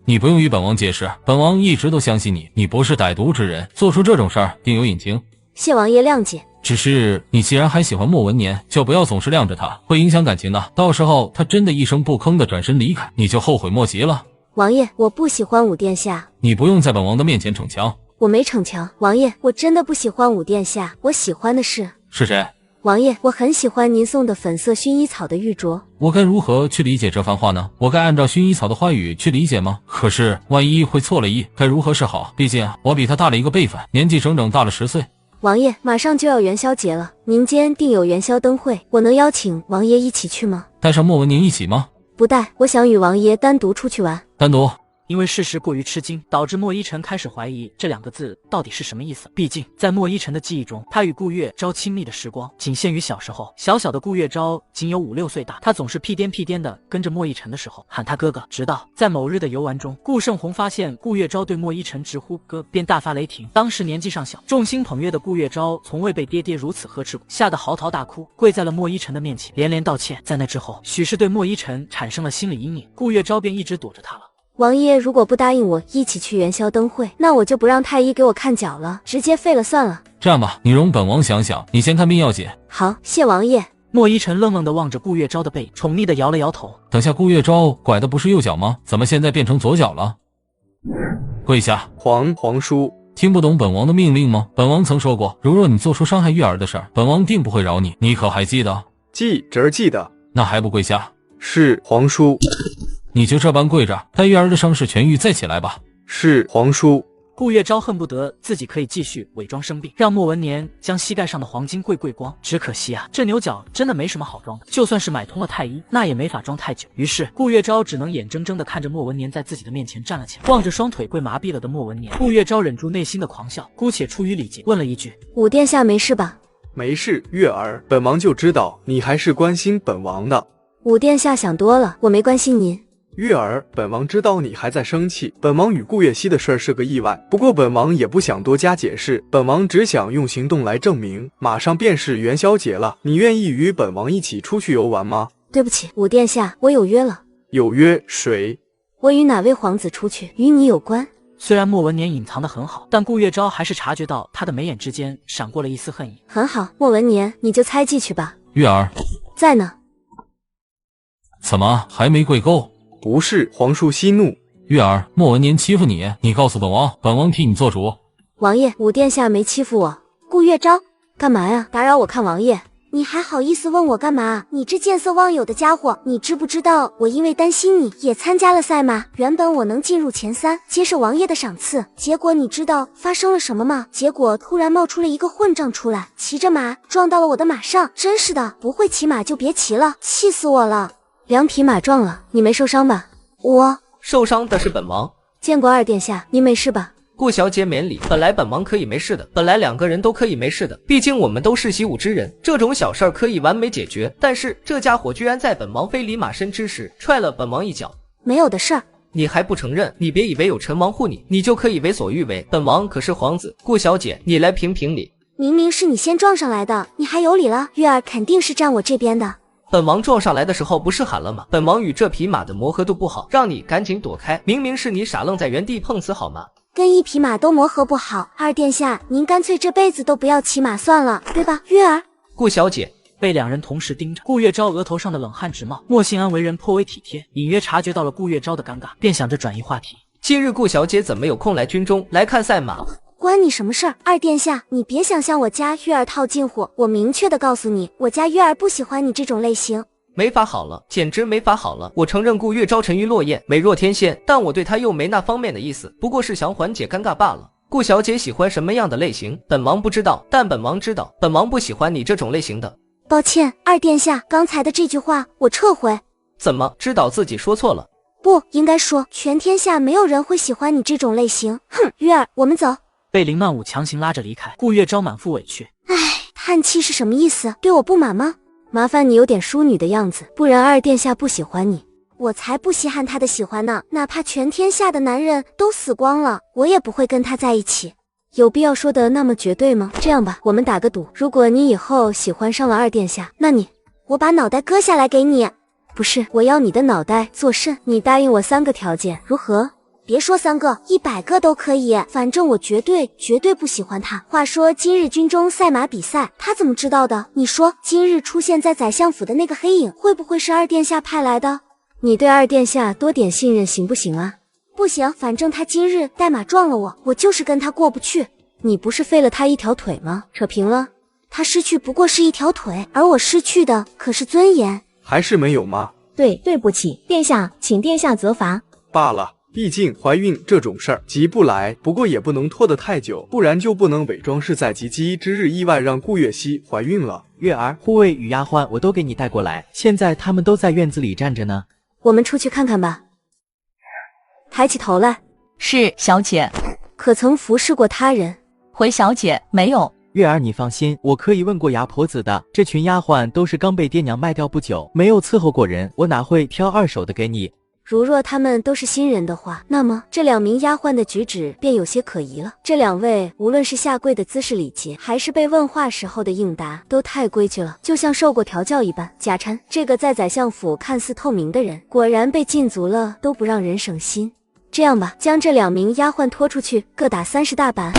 你不用与本王解释，本王一直都相信你，你不是歹毒之人，做出这种事儿定有隐情。谢王爷谅解。只是你既然还喜欢莫文年，就不要总是晾着他，会影响感情的。到时候他真的一声不吭的转身离开，你就后悔莫及了。王爷，我不喜欢五殿下。你不用在本王的面前逞强。我没逞强，王爷，我真的不喜欢五殿下，我喜欢的是谁？王爷，我很喜欢您送的粉色薰衣草的玉镯。我该如何去理解这番话呢？我该按照薰衣草的花语去理解吗？可是万一会错了意，该如何是好？毕竟我比他大了一个辈分，年纪整整大了10岁。王爷，马上就要元宵节了，民间定有元宵灯会，我能邀请王爷一起去吗？带上莫文年一起吗？不带，我想与王爷单独出去玩。单独？因为事实过于吃惊，导致莫依晨开始怀疑这2个字到底是什么意思。毕竟在莫依晨的记忆中，他与顾月昭亲密的时光仅限于小时候。小小的顾月昭仅有5、6岁大，他总是屁颠屁颠的跟着莫依晨的时候喊他哥哥。直到在某日的游玩中，顾胜红发现顾月昭对莫依晨直呼哥，便大发雷霆。当时年纪尚小，众星捧月的顾月昭从未被爹爹如此呵斥过，吓得嚎啕大哭，跪在了莫依晨的面前，连连道歉。在那之后，许是对莫依晨产生了心理阴影，顾月昭便一直躲着他了。王爷如果不答应我一起去元宵灯会，那我就不让太医给我看脚了，直接废了算了。这样吧，你容本王想想，你先看病要紧。好，谢王爷。莫依晨愣愣地望着顾月昭的背，宠溺地摇了摇头。等下顾月昭拐的不是右脚吗？怎么现在变成左脚了？跪下。皇叔，听不懂本王的命令吗？本王曾说过，如若你做出伤害月儿的事儿，本王定不会饶你，你可还记得？侄儿记得。那还不跪下？是皇叔。你就这般跪着，待月儿的伤势痊愈再起来吧。是皇叔。顾月昭恨不得自己可以继续伪装生病，让莫文年将膝盖上的黄金跪光。只可惜啊，这牛角真的没什么好装的，就算是买通了太医，那也没法装太久。于是顾月昭只能眼睁睁地看着莫文年在自己的面前站了起来，望着双腿跪麻痹了的莫文年，顾月昭忍住内心的狂笑，姑且出于礼节问了一句：五殿下没事吧？没事，月儿，本王就知道你还是关心本王的。五殿下想多了，我没关心您。月儿，本王知道你还在生气，本王与顾月熙的事儿是个意外，不过本王也不想多加解释，本王只想用行动来证明。马上便是元宵节了，你愿意与本王一起出去游玩吗？对不起，五殿下，我有约了。有约？谁？我与哪位皇子出去，与你有关。虽然莫文年隐藏得很好，但顾月昭还是察觉到他的眉眼之间闪过了一丝恨意。很好，莫文年，你就猜忌去吧。月儿在呢。怎么还没跪够？不是，皇叔息怒。月儿，莫文年欺负你，你告诉本王，本王替你做主。王爷，五殿下没欺负我。顾月昭，干嘛呀？打扰我看王爷。你还好意思问我干嘛？你这见色忘友的家伙，你知不知道我因为担心你也参加了赛马，原本我能进入前3，接受王爷的赏赐，结果你知道发生了什么吗？结果突然冒出了一个混账出来，骑着马撞到了我的马上，真是的，不会骑马就别骑了，气死我了。2匹马撞了，你没受伤吧？我受伤的是本王。见过二殿下，您没事吧？顾小姐免礼，本来本王可以没事的，本来2个人都可以没事的，毕竟我们都是习武之人，这种小事儿可以完美解决。但是这家伙居然在本王非礼马身之时踹了本王一脚。没有的事儿。你还不承认？你别以为有陈王护你，你就可以为所欲为。本王可是皇子，顾小姐，你来评评理。明明是你先撞上来的，你还有理了？月儿肯定是站我这边的。本王撞上来的时候不是喊了吗？本王与这匹马的磨合度不好，让你赶紧躲开。明明是你傻愣在原地碰瓷好吗？跟一匹马都磨合不好，二殿下，您干脆这辈子都不要骑马算了，对吧？月儿，顾小姐。被2人同时盯着，顾月昭额头上的冷汗直冒。莫信安为人颇为体贴，隐约察觉到了顾月昭的尴尬，便想着转移话题。今日顾小姐怎么有空来军中来看赛马？关你什么事儿？二殿下，你别想向我家月儿套近乎，我明确的告诉你，我家月儿不喜欢你这种类型。没法好了，简直没法好了！我承认顾月昭沉鱼落雁，美若天仙，但我对她又没那方面的意思，不过是想缓解尴尬罢了。顾小姐喜欢什么样的类型，本王不知道，但本王知道，本王不喜欢你这种类型的。抱歉，二殿下，刚才的这句话我撤回。怎么知道自己说错了？不应该说，全天下没有人会喜欢你这种类型。哼，月儿，我们走。被林曼舞强行拉着离开，顾月昭满腹委屈。唉，叹气是什么意思？对我不满吗？麻烦你有点淑女的样子，不然二殿下不喜欢你。我才不稀罕他的喜欢呢，哪怕全天下的男人都死光了，我也不会跟他在一起。有必要说的那么绝对吗？这样吧，我们打个赌，如果你以后喜欢上了二殿下，那我把脑袋割下来给你。不是，我要你的脑袋做甚？你答应我3个条件，如何？别说3个，100个都可以，反正我绝对不喜欢他。话说今日军中赛马比赛，他怎么知道的？你说今日出现在宰相府的那个黑影，会不会是二殿下派来的？你对二殿下多点信任行不行啊？不行，反正他今日带马撞了我，我就是跟他过不去。你不是废了他一条腿吗？扯平了，他失去不过是一条腿，而我失去的可是尊严。还是没有吗？对不起，殿下，请殿下责罚。罢了，毕竟怀孕这种事儿急不来，不过也不能拖得太久，不然就不能伪装是在及笄之日意外让顾月熙怀孕了。月儿，护卫与丫鬟我都给你带过来，现在他们都在院子里站着呢。我们出去看看吧。抬起头来。是，小姐。可曾服侍过他人？回小姐，没有。月儿，你放心，我可以问过牙婆子的，这群丫鬟都是刚被爹娘卖掉不久，没有伺候过人，我哪会挑二手的给你。如若他们都是新人的话，那么这2名丫鬟的举止便有些可疑了。这2位无论是下跪的姿势礼节，还是被问话时候的应答，都太规矩了，就像受过调教一般。贾찬，这个在宰相府看似透明的人，果然被禁足了，都不让人省心。这样吧，将这2名丫鬟拖出去，各打30大板。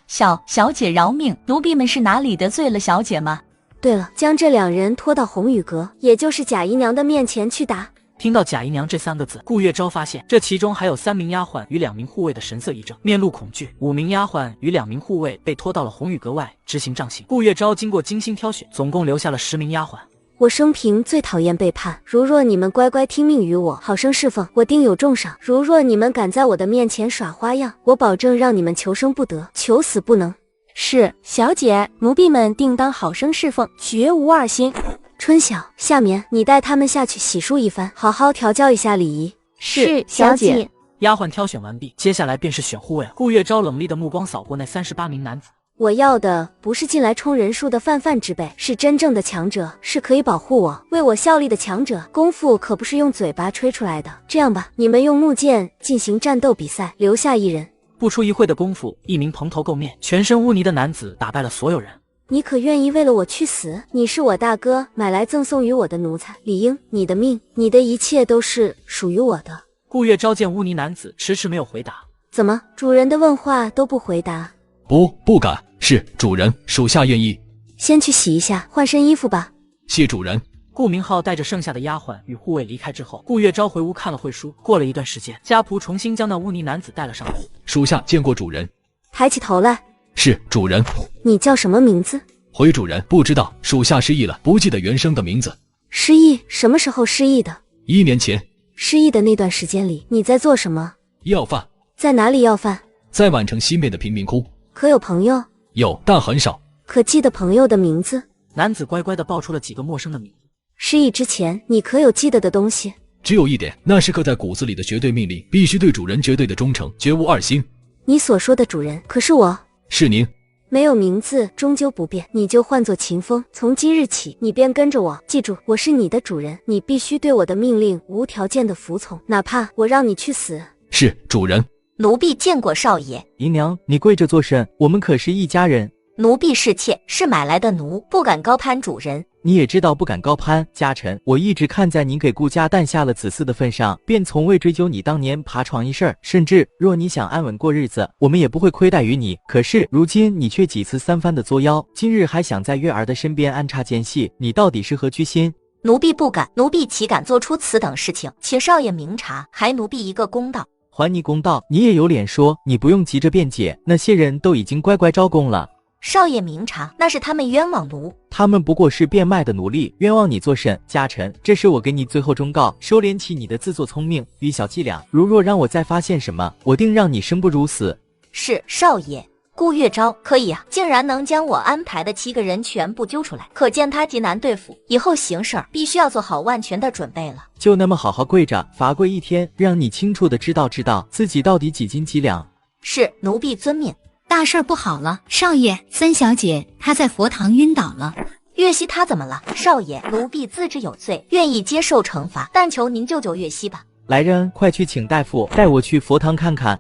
小姐饶命，奴婢们是哪里得罪了小姐吗？对了，将这2人拖到红雨阁，也就是贾姨娘的面前去打。听到贾姨娘这3个字，顾月昭发现这其中还有3名丫鬟与2名护卫的神色一正，面露恐惧。5名丫鬟与2名护卫被拖到了红雨阁外执行杖刑。顾月昭经过精心挑选，总共留下了10名丫鬟。我生平最讨厌背叛，如若你们乖乖听命于我，好生侍奉，我定有重赏；如若你们敢在我的面前耍花样，我保证让你们求生不得，求死不能。是，小姐，奴婢们定当好生侍奉，绝无二心。春晓，夏眠，你带他们下去洗漱一番，好好调教一下礼仪。是，小姐。丫鬟挑选完毕，接下来便是选护卫了。顾月昭冷厉的目光扫过那38名男子。我要的不是进来充人数的泛泛之辈，是真正的强者，是可以保护我、为我效力的强者。功夫可不是用嘴巴吹出来的。这样吧，你们用木剑进行战斗比赛，留下1人。不出一会的功夫，一名蓬头垢面、全身污泥的男子打败了所有人。你可愿意为了我去死？你是我大哥买来赠送于我的奴才，理应你的命，你的一切都是属于我的。顾月昭见污泥男子迟迟没有回答。怎么，主人的问话都不回答？不敢，是主人，属下愿意。先去洗一下，换身衣服吧。谢主人。顾明浩带着剩下的丫鬟与护卫离开之后，顾月昭回屋看了会书。过了一段时间，家仆重新将那污泥男子带了上来。属下见过主人。抬起头来。是主人。你叫什么名字？回主人，不知道，属下失忆了，不记得原生的名字。失忆？什么时候失忆的？1年前。失忆的那段时间里，你在做什么？要饭。在哪里要饭？在宛城西面的贫民窟。可有朋友？有，但很少。可记得朋友的名字？男子乖乖地报出了几个陌生的名字。失忆之前，你可有记得的东西？只有一点，那是刻在骨子里的绝对命令，必须对主人绝对的忠诚，绝无二心。你所说的主人，可是我？是您。没有名字，终究不变，你就唤作秦风。从今日起，你便跟着我，记住，我是你的主人，你必须对我的命令无条件的服从，哪怕我让你去死。是主人。奴婢见过少爷。姨娘，你跪着做甚？我们可是一家人。奴婢是妾，是买来的奴，不敢高攀主人。你也知道不敢高攀，家臣，我一直看在您给顾家诞下了子嗣的份上，便从未追究你当年爬床一事，甚至若你想安稳过日子，我们也不会亏待于你。可是如今你却几次3番的作妖，今日还想在月儿的身边安插奸细，你到底是何居心？奴婢不敢，奴婢岂敢做出此等事情？请少爷明察，还奴婢一个公道。还你公道？你也有脸说？你不用急着辩解，那些人都已经乖乖招供了。少爷明察，那是他们冤枉奴。他们不过是变卖的奴隶，冤枉你做甚？家臣，这是我给你最后忠告，收敛起你的自作聪明与小伎俩，如若让我再发现什么，我定让你生不如死。是少爷。顾月昭可以啊，竟然能将我安排的7个人全部揪出来，可见他极难对付，以后行事必须要做好万全的准备了。就那么好好跪着罚跪1天，让你清楚的知道自己到底几斤几两。是，奴婢遵命。大事不好了，少爷，三小姐她在佛堂晕倒了。月溪她怎么了？少爷，奴婢自知有罪，愿意接受惩罚，但求您救救月溪吧。来人，快去请大夫，带我去佛堂看看。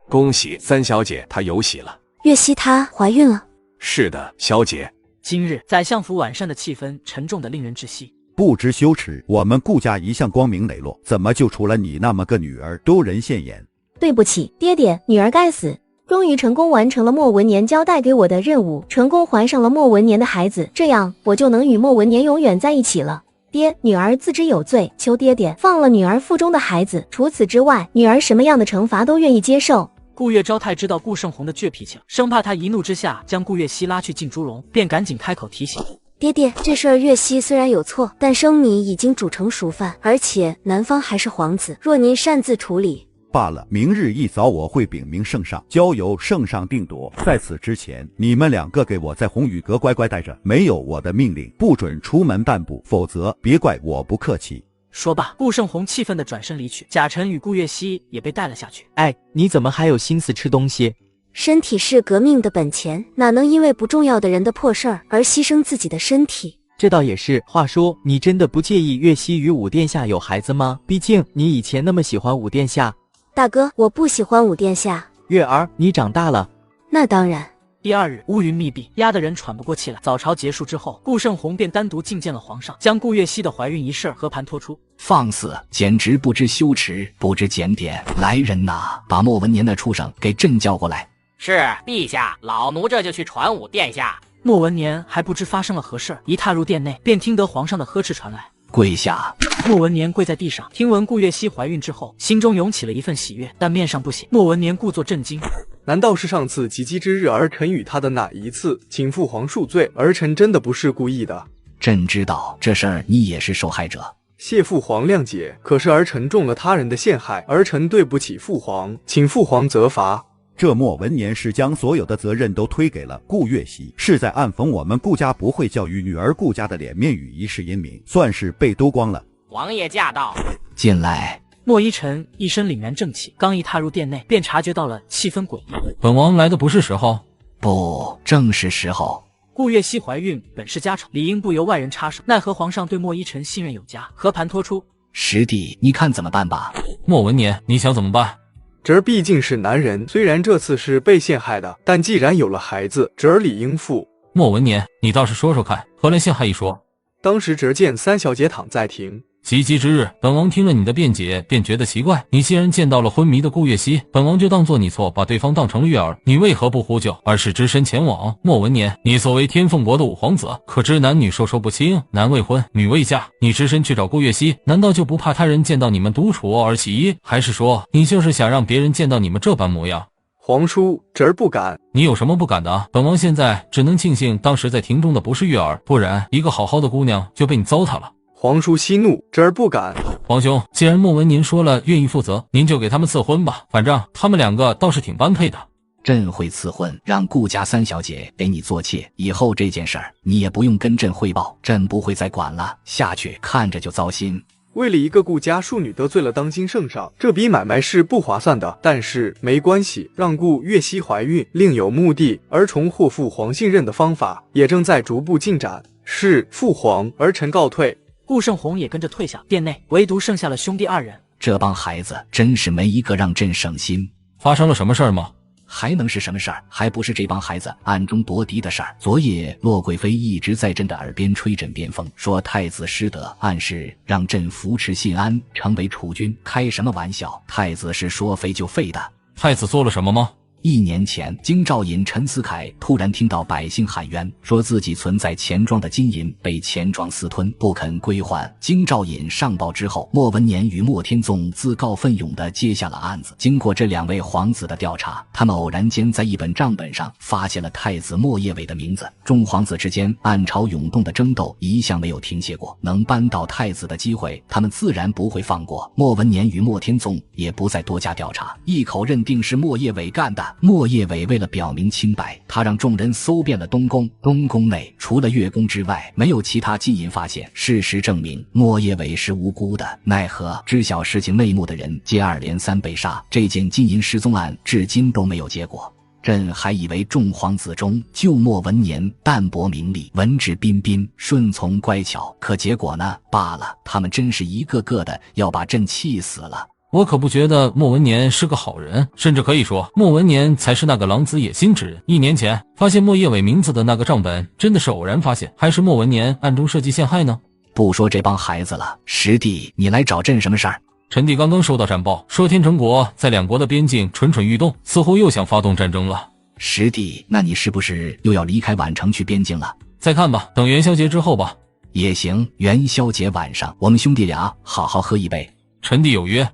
恭喜三小姐，她有喜了。月溪她怀孕了。是的，小姐。今日宰相府晚膳的气氛沉重的令人窒息。不知羞耻，我们顾家一向光明磊落，怎么就除了你那么个女儿丢人现眼？对不起，爹爹，女儿该死。终于成功完成了莫文年交代给我的任务，成功怀上了莫文年的孩子，这样我就能与莫文年永远在一起了。爹，女儿自知有罪，求爹爹放了女儿腹中的孩子。除此之外，女儿什么样的惩罚都愿意接受。顾月昭太知道顾胜红的倔脾气了，生怕他一怒之下将顾月溪拉去进猪笼，便赶紧开口提醒：爹爹，这事儿月溪虽然有错，但生米已经煮成熟饭，而且男方还是皇子，若您擅自处理罢了，明日一早我会禀明圣上，交由圣上定夺。在此之前，你们2个给我在红雨阁乖乖待着，没有我的命令，不准出门半步，否则别怪我不客气。说罢，顾胜红气愤地转身离去，贾臣与顾月溪也被带了下去。哎，你怎么还有心思吃东西？身体是革命的本钱，哪能因为不重要的人的破事儿而牺牲自己的身体？这倒也是。话说，你真的不介意月溪与武殿下有孩子吗？毕竟你以前那么喜欢武殿下。大哥，我不喜欢武殿下。月儿，你长大了。那当然。第2日，乌云密闭，压得人喘不过气来。早朝结束之后，顾胜红便单独觐见了皇上，将顾月溪的怀孕一事和盘托出。放肆，简直不知羞耻，不知检点！来人呐，把莫文年的畜生给朕叫过来。是，陛下，老奴这就去传武殿下。莫文年还不知发生了何事，一踏入殿内，便听得皇上的呵斥传来。跪下！莫文年跪在地上，听闻顾月溪怀孕之后，心中涌起了一份喜悦，但面上不写。莫文年故作震惊。难道是上次及笄之日儿臣与他的哪一次？请父皇恕罪，儿臣真的不是故意的。朕知道这事儿你也是受害者，谢父皇谅解。可是儿臣中了他人的陷害，儿臣对不起父皇，请父皇责罚。这莫文年是将所有的责任都推给了顾月溪，是在暗讽我们顾家不会教育女儿顾家的脸面与一世英名，算是被兜光了。王爷驾到！进来。莫一晨一身凛然正气，刚一踏入殿内，便察觉到了气氛诡异。本王来的不是时候。不，正是时候。顾月溪怀孕本是家丑，理应不由外人插手，奈何皇上对莫一晨信任有加，和盘托出。师弟，你看怎么办吧？莫文年，你想怎么办？侄儿毕竟是男人，虽然这次是被陷害的，但既然有了孩子，侄儿理应负。莫文年，你倒是说说看，何来陷害一说？当时侄儿见三小姐躺在庭。及笄之日，本王听了你的辩解，便觉得奇怪。你既然见到了昏迷的顾月溪，本王就当作你错，把对方当成了月儿。你为何不呼救，而是只身前往？莫文年，你作为天凤国的五皇子，可知男女授受不亲，男未婚，女未嫁。你只身去找顾月溪，难道就不怕他人见到你们独处而起疑？还是说，你就是想让别人见到你们这般模样？皇叔，侄儿不敢。你有什么不敢的？本王现在只能庆幸当时在庭中的不是月儿，不然一个好好的姑娘就被你糟蹋了。皇叔息怒，侄儿不敢。皇兄，既然莫文您说了愿意负责，您就给他们赐婚吧，反正他们2个倒是挺般配的。朕会赐婚，让顾家三小姐给你做妾，以后这件事儿你也不用跟朕汇报，朕不会再管了。下去看着就糟心。为了一个顾家庶女得罪了当今圣上，这笔买卖是不划算的。但是没关系，让顾月溪怀孕另有目的，而重获父皇信任的方法也正在逐步进展。是父皇，儿臣告退。顾胜红也跟着退下，殿内唯独剩下了兄弟2人。这帮孩子真是没一个让朕省心。发生了什么事儿吗？还能是什么事儿？还不是这帮孩子暗中夺嫡的事儿。昨夜洛贵妃一直在朕的耳边吹枕边风，说太子失德，暗示让朕扶持信安成为储君。开什么玩笑？太子是说废就废的。太子做了什么吗？ 1年前，京兆尹陈思凯突然听到百姓喊冤，说自己存在钱庄的金银被钱庄私吞，不肯归还。京兆尹上报之后，莫文年与莫天纵自告奋勇地接下了案子。经过这2位皇子的调查，他们偶然间在一本账本上发现了太子莫叶伟的名字。众皇子之间暗潮涌动的争斗一向没有停歇过，能扳倒太子的机会，他们自然不会放过。莫文年与莫天纵也不再多加调查，一口认定是莫叶伟干的。莫叶伟为了表明清白，他让众人搜遍了东宫，东宫内除了月宫之外，没有其他金银发现。事实证明，莫叶伟是无辜的。奈何知晓事情内幕的人接二连三被杀，这件金银失踪案至今都没有结果。朕还以为众皇子中就莫文年淡泊名利，文质彬彬，顺从乖巧，可结果呢？罢了，他们真是一个个的要把朕气死了。我可不觉得莫文年是个好人，甚至可以说莫文年才是那个狼子野心之人。1年前发现莫叶伟名字的那个账本真的是偶然发现，还是莫文年暗中设计陷害呢？不说这帮孩子了，师弟，你来找朕什么事儿？臣弟刚刚收到战报，说天成国在2国的边境蠢蠢欲动，似乎又想发动战争了。师弟，那你是不是又要离开宛城去边境了？再看吧，等元宵节之后吧。也行，元宵节晚上我们兄弟俩好好喝一杯。臣弟有约。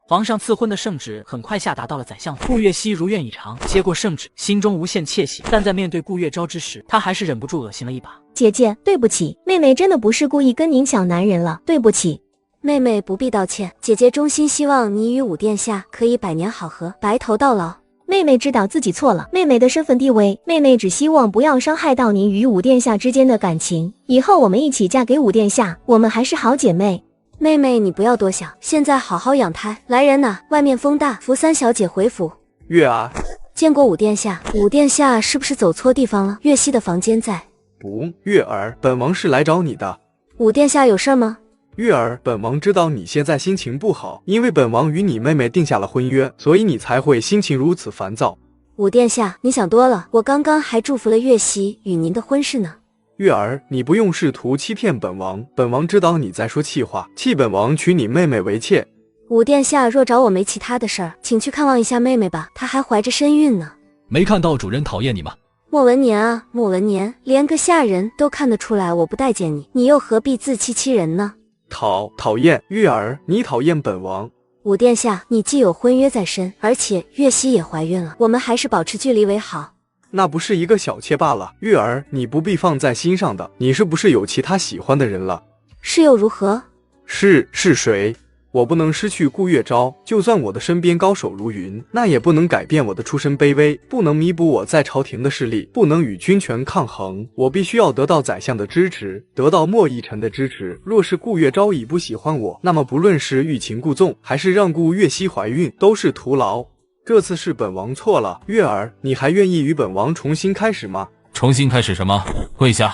皇上赐婚的圣旨很快下达到了宰相府。顾月熙如愿以偿，接过圣旨，心中无限窃喜，但在面对顾月昭之时，他还是忍不住恶心了一把。姐姐，对不起，妹妹真的不是故意跟您抢男人了，对不起。妹妹不必道歉，姐姐衷心希望你与武殿下可以百年好合，白头到老。妹妹知道自己错了，妹妹的身份地位，妹妹只希望不要伤害到您与武殿下之间的感情。以后我们一起嫁给武殿下，我们还是好姐妹。妹妹，你不要多想，现在好好养胎。来人呐，外面风大，扶3小姐回府。月儿，见过武殿下。武殿下是不是走错地方了？月熙的房间在。不，月儿，本王是来找你的。武殿下有事吗？月儿，本王知道你现在心情不好，因为本王与你妹妹定下了婚约，所以你才会心情如此烦躁。武殿下，你想多了，我刚刚还祝福了月熙与您的婚事呢。月儿，你不用试图欺骗本王，本王知道你在说气话，气本王娶你妹妹为妾。武殿下若找我没其他的事儿，请去看望一下妹妹吧，她还怀着身孕呢。没看到主人讨厌你吗？莫文年啊，莫文年，连个下人都看得出来我不待见你，你又何必自欺欺人呢？讨厌，月儿，你讨厌本王。武殿下，你既有婚约在身，而且月熙也怀孕了，我们还是保持距离为好。那不是一个小妾罢了，月儿，你不必放在心上的。你是不是有其他喜欢的人了？是又如何？是谁？我不能失去顾月昭，就算我的身边高手如云，那也不能改变我的出身卑微，不能弥补我在朝廷的势力，不能与军权抗衡。我必须要得到宰相的支持，得到莫一臣的支持。若是顾月昭已不喜欢我，那么不论是欲擒故纵，还是让顾月熙怀孕，都是徒劳。这次是本王错了，月儿，你还愿意与本王重新开始吗？重新开始什么？跪下！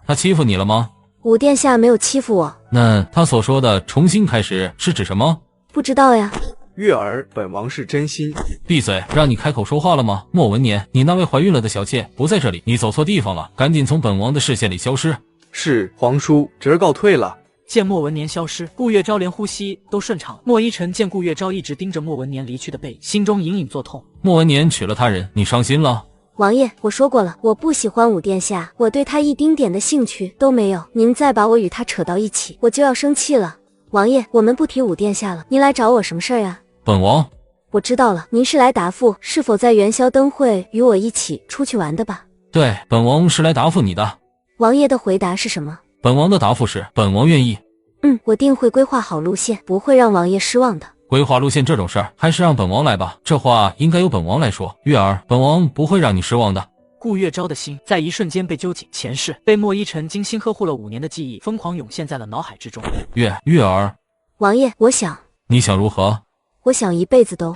他欺负你了吗？武殿下没有欺负我。那他所说的重新开始是指什么？不知道呀。月儿，本王是真心。闭嘴！让你开口说话了吗？莫文年，你那位怀孕了的小妾不在这里，你走错地方了，赶紧从本王的视线里消失。是，皇叔，侄儿告退了。见莫文年消失，顾月昭连呼吸都顺畅。莫一晨见顾月昭一直盯着莫文年离去的背影，心中隐隐作痛。莫文年娶了他人，你伤心了？王爷，我说过了，我不喜欢武殿下，我对他一丁点的兴趣都没有。您再把我与他扯到一起，我就要生气了。王爷，我们不提武殿下了，您来找我什么事儿呀？本王，我知道了，您是来答复是否在元宵灯会与我一起出去玩的吧？对，本王是来答复你的。王爷的回答是什么？本王的答复是，本王愿意。我定会规划好路线，不会让王爷失望的。规划路线这种事儿，还是让本王来吧。这话应该由本王来说。月儿，本王不会让你失望的。顾月昭的心在一瞬间被揪紧，前世被莫一晨精心呵护了5年的记忆疯狂涌现在了脑海之中。月儿，王爷，我想，你想如何？我想一辈子都。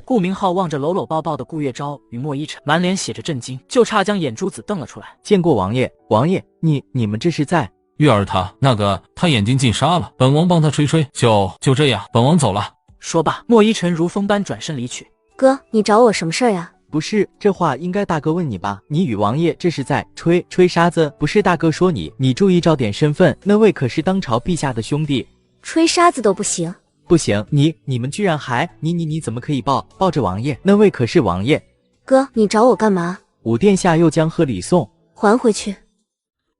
顾明浩望着搂搂抱抱的顾月昭与莫一晨，满脸写着震惊，就差将眼珠子瞪了出来。见过王爷，王爷，你们这是在？月儿他眼睛进沙了，本王帮他吹，就这样，本王走了。说罢，莫一晨如风般转身离去。哥，你找我什么事儿呀？不是，这话应该大哥问你吧？你与王爷这是在吹沙子？不是大哥说你注意照点身份，那位可是当朝陛下的兄弟。吹沙子都不行。不行，你们居然还你怎么可以抱着王爷？那位可是王爷。哥，你找我干嘛？五殿下又将贺礼送还回去。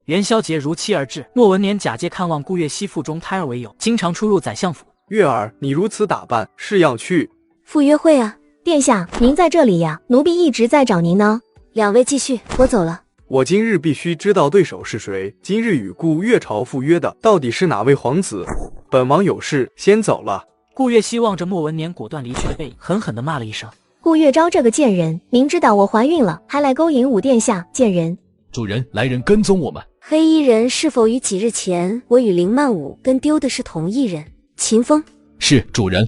元宵节如期而至，莫文年假借看望顾月熙腹中胎儿为由，经常出入宰相府。月儿，你如此打扮，是要去赴约会啊？殿下，您在这里呀，奴婢一直在找您呢。两位继续，我走了。我今日必须知道对手是谁。今日与顾月朝赴约的到底是哪位皇子？本王有事先走了。顾月熙望着莫文年果断离去的背影，狠狠地骂了一声：顾月昭这个贱人，明知道我怀孕了，还来勾引五殿下，贱人！主人，来人跟踪我们。黑衣人是否与几日前我与林曼舞跟丢的是同一人？秦风。是主人。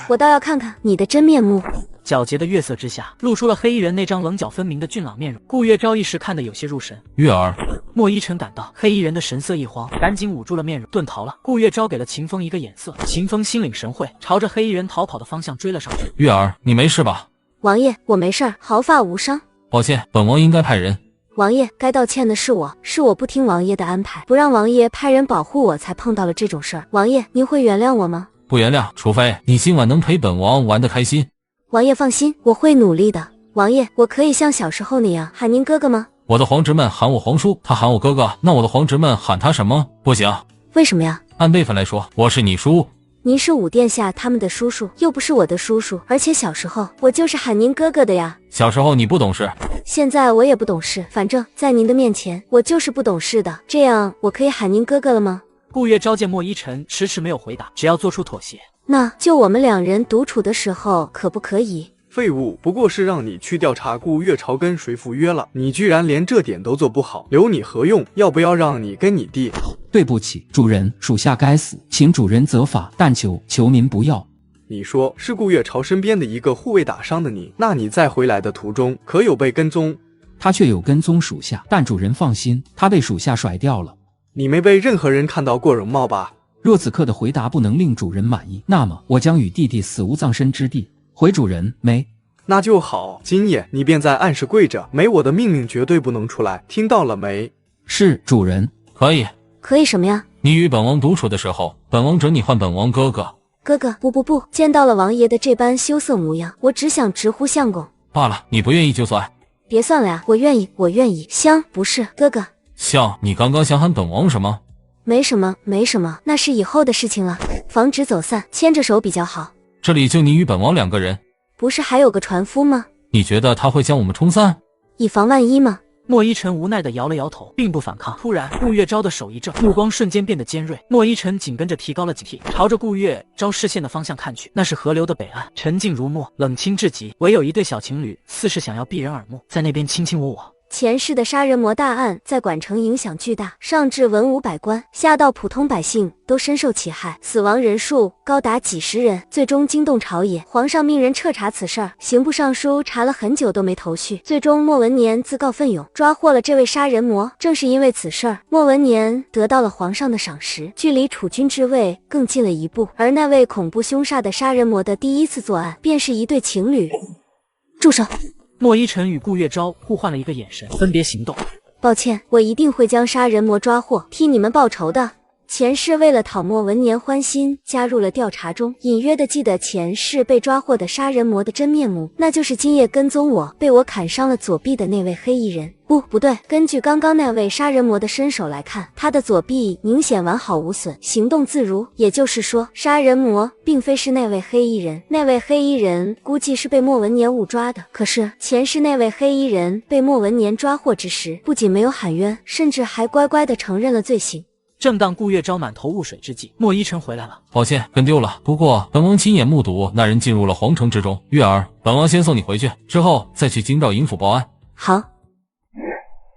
我倒要看看你的真面目。皎洁的月色之下，露出了黑衣人那张棱角分明的俊朗面容。顾月昭一时看得有些入神。月儿，莫依晨赶到，黑衣人的神色一慌，赶紧捂住了面容，遁逃了。顾月昭给了秦风一个眼色，秦风心领神会，朝着黑衣人逃跑的方向追了上去。月儿，你没事吧？王爷，我没事儿，毫发无伤。抱歉，本王应该派人。王爷，该道歉的是我不听王爷的安排，不让王爷派人保护我，才碰到了这种事儿。王爷，您会原谅我吗？不原谅，除非你今晚能陪本王玩得开心。王爷放心，我会努力的。王爷，我可以像小时候那样喊您哥哥吗？我的皇侄们喊我皇叔，他喊我哥哥，那我的皇侄们喊他什么？不行。为什么呀？按辈分来说，我是你叔。您是五殿下他们的叔叔，又不是我的叔叔，而且小时候我就是喊您哥哥的呀。小时候你不懂事，现在我也不懂事，反正在您的面前，我就是不懂事的。这样我可以喊您哥哥了吗？顾月召见莫依晨，迟迟没有回答，只要做出妥协。那就我们两人独处的时候，可不可以？废物，不过是让你去调查顾月朝跟谁赴约了，你居然连这点都做不好，留你何用？要不要让你跟你弟？对不起，主人，属下该死，请主人责罚，但求您不要。你说是顾月朝身边的一个护卫打伤的你，那你在回来的途中可有被跟踪？他却有跟踪属下，但主人放心，他被属下甩掉了。你没被任何人看到过容貌吧？若此刻的回答不能令主人满意，那么我将与弟弟死无葬身之地。回主人，没。那就好，今夜你便在暗室跪着，没我的命令绝对不能出来，听到了没？是主人。可以。可以什么呀？你与本王独处的时候，本王准你唤本王哥哥。哥哥，不，见到了王爷的这般羞涩模样，我只想直呼相公。罢了，你不愿意就算。别算了呀，我愿意。香，不是哥哥。香，你刚刚想喊本王什么？没什么，那是以后的事情了，防止走散，牵着手比较好。这里就你与本王两个人，不是还有个船夫吗？你觉得他会将我们冲散？以防万一嘛。莫依晨无奈地摇了摇头，并不反抗。突然，顾月昭的手一正，目光瞬间变得尖锐。莫依晨紧跟着提高了警惕，朝着顾月昭视线的方向看去。那是河流的北岸，沉静如墨，冷清至极。唯有一对小情侣，似是想要避人耳目，在那边卿卿我我。前世的杀人魔大案在管城影响巨大，上至文武百官，下到普通百姓都深受其害，死亡人数高达几十人，最终惊动朝野。皇上命人彻查此事儿，刑部尚书查了很久都没头绪，最终莫文年自告奋勇抓获了这位杀人魔。正是因为此事儿，莫文年得到了皇上的赏识，距离储君之位更近了一步。而那位恐怖凶煞的杀人魔的第一次作案，便是一对情侣。住手！莫依晨与顾月昭互换了一个眼神，分别行动。抱歉，我一定会将杀人魔抓获，替你们报仇的。前世为了讨莫文年欢心，加入了调查中，隐约的记得前世被抓获的杀人魔的真面目，那就是今夜跟踪我，被我砍伤了左臂的那位黑衣人。不对，根据刚刚那位杀人魔的身手来看，他的左臂明显完好无损，行动自如。也就是说，杀人魔并非是那位黑衣人，那位黑衣人估计是被莫文年误抓的。可是前世那位黑衣人被莫文年抓获之时，不仅没有喊冤，甚至还乖乖地承认了罪行。正当顾月昭满头雾水之际，莫依晨回来了。抱歉，跟丢了。不过本王亲眼目睹那人进入了皇城之中。月儿，本王先送你回去，之后再去京兆尹府报案。好。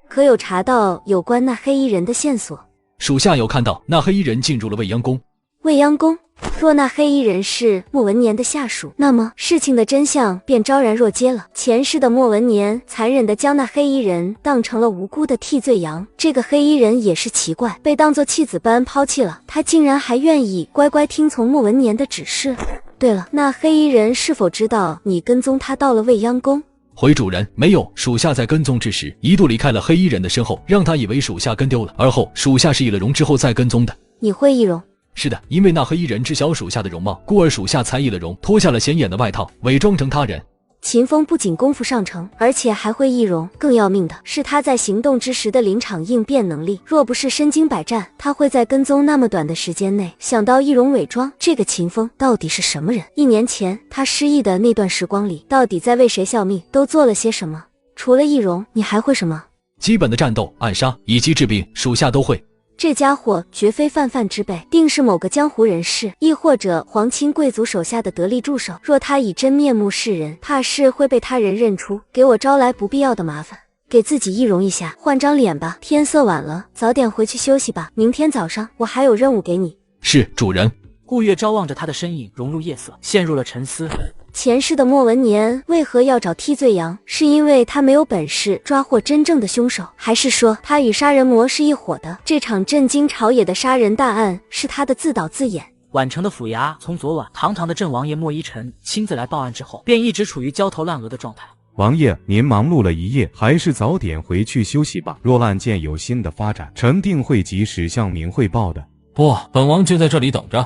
可有查到有关那黑衣人的线索？属下有看到那黑衣人进入了未央宫。未央宫？若那黑衣人是莫文年的下属，那么事情的真相便昭然若揭了。前世的莫文年残忍地将那黑衣人当成了无辜的替罪羊，这个黑衣人也是奇怪，被当作弃子般抛弃了，他竟然还愿意乖乖听从莫文年的指示。对了，那黑衣人是否知道你跟踪他到了未央宫？回主人，没有，属下在跟踪之时一度离开了黑衣人的身后，让他以为属下跟丢了，而后属下是易了容之后再跟踪的。你会易容？是的，因为那黑衣人知晓属下的容貌，故而属下才易了容，脱下了显眼的外套，伪装成他人。秦风不仅功夫上乘，而且还会易容，更要命的是他在行动之时的临场应变能力。若不是身经百战，他会在跟踪那么短的时间内想到易容伪装。这个秦风到底是什么人？1年前他失忆的那段时光里，到底在为谁效命，都做了些什么？除了易容，你还会什么？基本的战斗、暗杀以及治病，属下都会。这家伙绝非泛泛之辈，定是某个江湖人士，亦或者皇亲贵族手下的得力助手。若他以真面目示人，怕是会被他人认出，给我招来不必要的麻烦。给自己易容一下，换张脸吧。天色晚了，早点回去休息吧。明天早上我还有任务给你。是，主人。顾月昭望着他的身影融入夜色，陷入了沉思。前世的莫文年为何要找替罪羊？是因为他没有本事抓获真正的凶手，还是说他与杀人魔是一伙的？这场震惊朝野的杀人大案是他的自导自演。宛城的府衙从昨晚堂堂的镇王爷莫依晨亲自来报案之后，便一直处于焦头烂额的状态。王爷，您忙碌了一夜，还是早点回去休息吧。若案件有新的发展，臣定会及时向您汇报的。不，本王就在这里等着。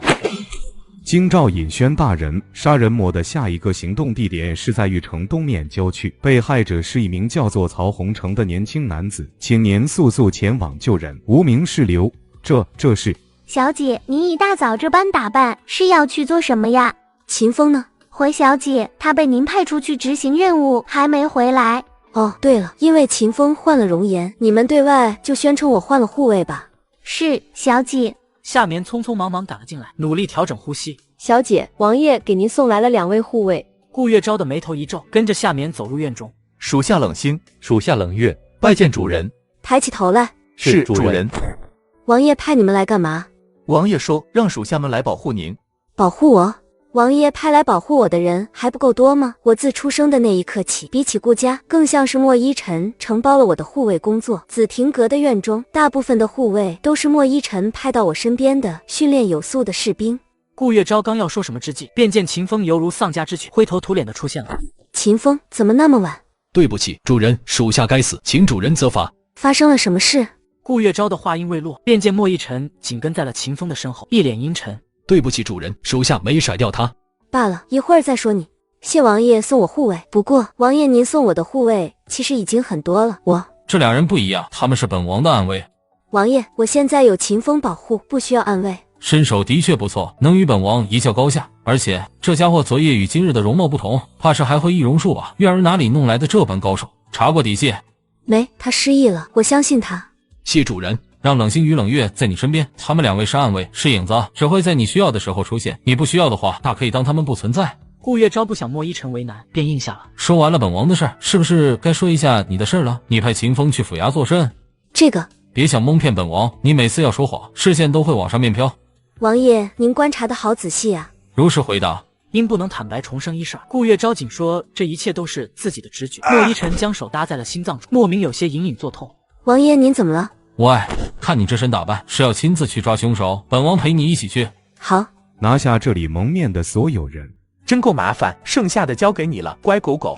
京兆尹宣大人，杀人魔的下一个行动地点是在玉城东面郊区，被害者是一名叫做曹洪成的年轻男子，请您速速前往救人，无名氏留。这是。小姐，您一大早这般打扮，是要去做什么呀？秦风呢？回小姐，他被您派出去执行任务，还没回来。哦，对了，因为秦风换了容颜，你们对外就宣称我换了护卫吧。是，小姐。夏眠匆匆忙忙赶了进来，努力调整呼吸。小姐，王爷给您送来了2位护卫。顾月昭的眉头一皱，跟着夏眠走入院中。属下冷星，属下冷月，拜见主人。抬起头来。是主人。王爷派你们来干嘛？王爷说让属下们来保护您。保护我？王爷派来保护我的人还不够多吗？我自出生的那一刻起，比起顾家，更像是莫依晨承包了我的护卫工作。紫庭阁的院中，大部分的护卫都是莫依晨派到我身边的训练有素的士兵。顾月昭刚要说什么之际，便见秦风犹如丧家之犬，灰头土脸的出现了。秦风，怎么那么晚？对不起，主人，属下该死，请主人责罚。发生了什么事？顾月昭的话音未落，便见莫依晨紧跟在了秦风的身后，一脸阴沉。对不起，主人，属下没甩掉他。罢了，一会儿再说你。谢王爷送我护卫，不过王爷您送我的护卫其实已经很多了。这2人不一样，他们是本王的暗卫。王爷，我现在有秦风保护，不需要暗卫。身手的确不错，能与本王一较高下。而且这家伙昨夜与今日的容貌不同，怕是还会易容术吧？月儿哪里弄来的这般高手？查过底细没？他失忆了，我相信他。谢主人。让冷星与冷月在你身边，他们2位是暗卫，是影子，只会在你需要的时候出现。你不需要的话，大可以当他们不存在。顾月昭不想莫依晨为难，便应下了。说完了本王的事儿，是不是该说一下你的事儿了？你派秦风去府衙做甚？这个别想蒙骗本王，你每次要说谎，视线都会往上面飘。王爷，您观察的好仔细啊。如实回答。因不能坦白重生一事，顾月昭仅说这一切都是自己的直觉。莫依晨将手搭在了心脏处，莫名有些隐隐作痛。王爷，您怎么了？喂，看你这身打扮，是要亲自去抓凶手？本王陪你一起去。好，拿下这里蒙面的所有人。真够麻烦，剩下的交给你了，乖狗狗。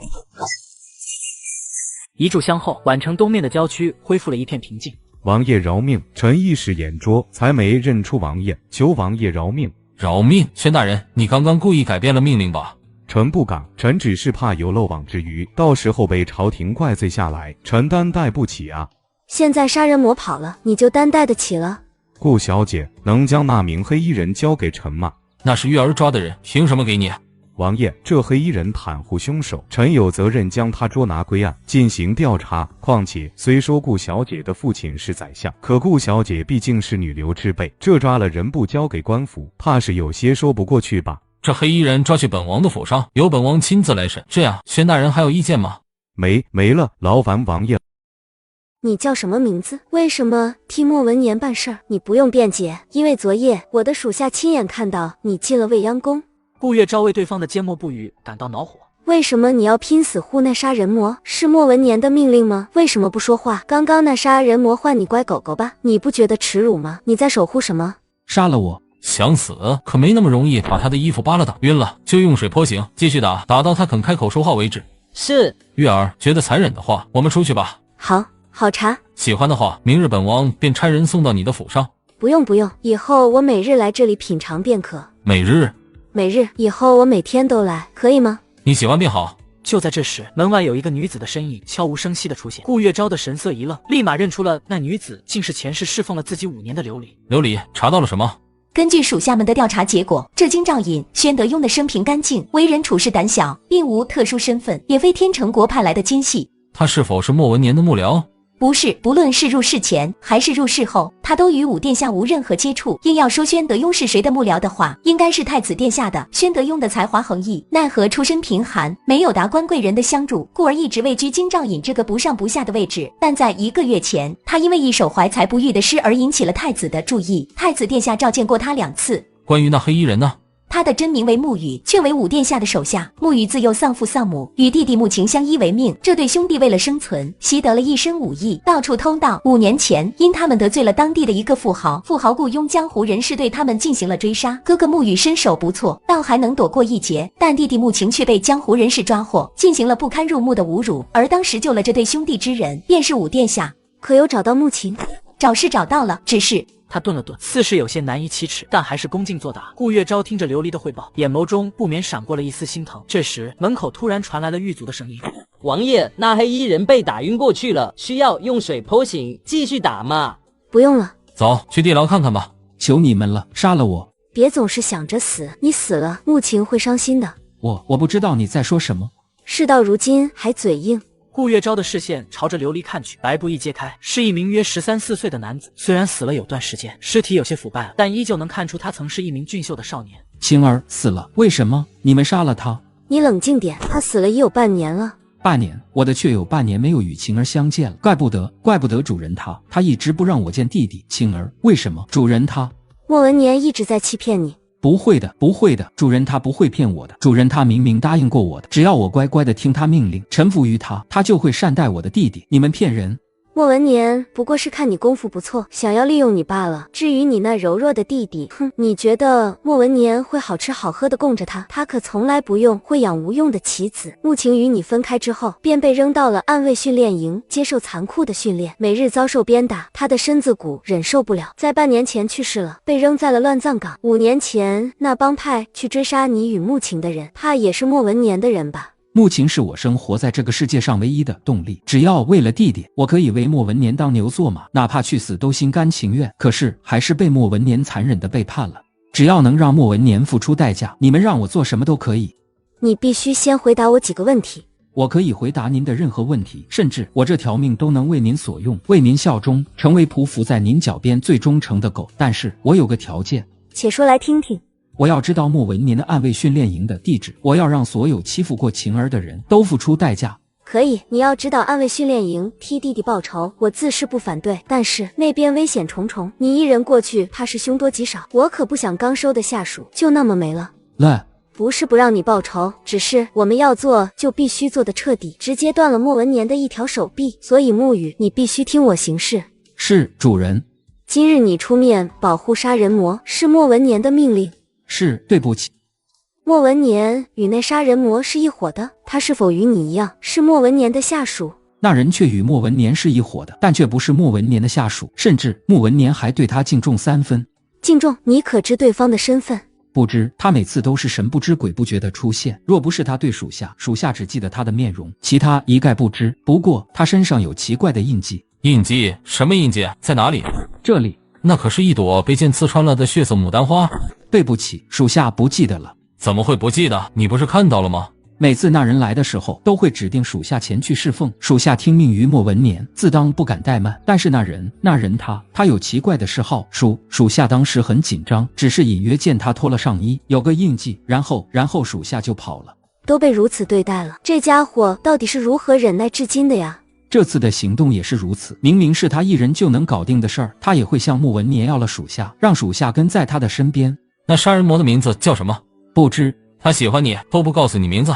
一炷香后，宛城东面的郊区恢复了一片平静。王爷饶命，臣一时眼拙，才没认出王爷，求王爷饶命。饶命！宣大人，你刚刚故意改变了命令吧？臣不敢，臣只是怕有漏网之鱼，到时候被朝廷怪罪下来，臣担待不起啊。现在杀人魔跑了，你就担待得起了？顾小姐，能将那名黑衣人交给臣吗？那是月儿抓的人，凭什么给你？王爷，这黑衣人袒护凶手，臣有责任将他捉拿归案，进行调查。况且，虽说顾小姐的父亲是宰相，可顾小姐毕竟是女流之辈，这抓了人不交给官府，怕是有些说不过去吧？这黑衣人抓去本王的府上，由本王亲自来审。这样，宣大人还有意见吗？没了，劳烦王爷。你叫什么名字？为什么替莫文年办事儿？你不用辩解，因为昨夜我的属下亲眼看到你进了未央宫。顾月昭为对方的缄默不语感到恼火。为什么你要拼死护那杀人魔？是莫文年的命令吗？为什么不说话？刚刚那杀人魔换你乖狗狗吧，你不觉得耻辱吗？你在守护什么？杀了我！想死可没那么容易，把他的衣服扒了打晕了，就用水泼醒，继续打，打到他肯开口说话为止。是。月儿觉得残忍的话，我们出去吧。好查。喜欢的话，明日本王便差人送到你的府上。不用不用，以后我每日来这里品尝便可。每日？以后我每天都来，可以吗？你喜欢便好。就在这时，门外有一个女子的身影悄无声息的出现。顾月昭的神色一愣，立马认出了那女子竟是前世侍奉了自己5年的琉璃。琉璃，查到了什么？根据属下们的调查结果，这京兆尹宣德庸的生平干净，为人处事胆小，并无特殊身份，也非天成国派来的奸细。他是否是莫文年的幕僚？不是，不论是入世前还是入世后，他都与武殿下无任何接触。硬要说宣德庸是谁的幕僚的话，应该是太子殿下的。宣德庸的才华横溢，奈何出身贫寒，没有达官贵人的相助，故而一直位居京兆尹这个不上不下的位置。但在1个月前，他因为一首怀才不遇的诗而引起了太子的注意，太子殿下召见过他2次。关于那黑衣人呢？他的真名为穆羽，却为武殿下的手下。穆羽自幼丧父丧母，与弟弟穆情相依为命。这对兄弟为了生存，习得了一身武艺，到处偷盗。5年前，因他们得罪了当地的一个富豪，富豪雇佣江湖人士对他们进行了追杀。哥哥穆羽身手不错，倒还能躲过一劫，但弟弟穆情却被江湖人士抓获，进行了不堪入目的侮辱。而当时救了这对兄弟之人，便是武殿下。可有找到穆情？找是找到了，只是……他顿了顿，似是有些难以启齿，但还是恭敬作答。顾月昭听着琉璃的汇报，眼眸中不免闪过了一丝心疼。这时，门口突然传来了狱卒的声音：“王爷，那黑衣人被打晕过去了，需要用水泼醒，继续打吗？”不用了，走去地牢看看吧。求你们了，杀了我！别总是想着死，你死了，穆情会伤心的。我不知道你在说什么。事到如今还嘴硬。顾月昭的视线朝着琉璃看去，白布一揭开，是一名约13、14岁的男子。虽然死了有段时间，尸体有些腐败了，但依旧能看出他曾是一名俊秀的少年。晴儿死了，为什么？你们杀了他？你冷静点，他死了已有半年了。半年？我的却有半年没有与晴儿相见了，怪不得主人他一直不让我见弟弟晴儿，为什么？主人他……莫文年一直在欺骗你。不会的，主人他不会骗我的，主人他明明答应过我的，只要我乖乖的听他命令，臣服于他，他就会善待我的弟弟。你们骗人！莫文年不过是看你功夫不错，想要利用你罢了。至于你那柔弱的弟弟，哼，你觉得莫文年会好吃好喝的供着他？他可从来不用会养无用的棋子。穆情与你分开之后，便被扔到了暗卫训练营，接受残酷的训练，每日遭受鞭打，他的身子骨忍受不了，在半年前去世了，被扔在了乱葬岗。5年前那帮派去追杀你与穆情的人，怕也是莫文年的人吧？穆情是我生活在这个世界上唯一的动力，只要为了弟弟，我可以为莫文年当牛做马，哪怕去死都心甘情愿。可是还是被莫文年残忍的背叛了。只要能让莫文年付出代价，你们让我做什么都可以。你必须先回答我几个问题。我可以回答您的任何问题，甚至我这条命都能为您所用，为您效忠，成为匍匐在您脚边最忠诚的狗。但是我有个条件。且说来听听。我要知道莫文年的暗卫训练营的地址，我要让所有欺负过晴儿的人都付出代价。可以，你要知道暗卫训练营，替弟弟报仇，我自是不反对。但是那边危险重重，你一人过去，怕是凶多吉少。我可不想刚收的下属就那么没了。不是不让你报仇，只是我们要做就必须做的彻底，直接断了莫文年的一条手臂。所以穆羽，你必须听我行事。是，主人。今日你出面保护杀人魔，是莫文年的命令。是，对不起。莫文年与那杀人魔是一伙的，他是否与你一样是莫文年的下属？那人却与莫文年是一伙的，但却不是莫文年的下属，甚至莫文年还对他敬重3分。敬重？你可知对方的身份？不知，他每次都是神不知鬼不觉的出现，若不是他对属下，属下只记得他的面容，其他一概不知。不过他身上有奇怪的印记。印记？什么印记？在哪里？这里。那可是一朵被剑刺穿了的血色牡丹花。对不起，属下不记得了。怎么会不记得？你不是看到了吗？每次那人来的时候，都会指定属下前去侍奉，属下听命于莫文年，自当不敢怠慢。但是那人他有奇怪的嗜好，属下当时很紧张，只是隐约见他脱了上衣，有个印记，然后属下就跑了。都被如此对待了，这家伙到底是如何忍耐至今的呀？这次的行动也是如此，明明是他一人就能搞定的事儿，他也会向莫文年要了属下，让属下跟在他的身边。那杀人魔的名字叫什么？不知。他喜欢你都不告诉你名字。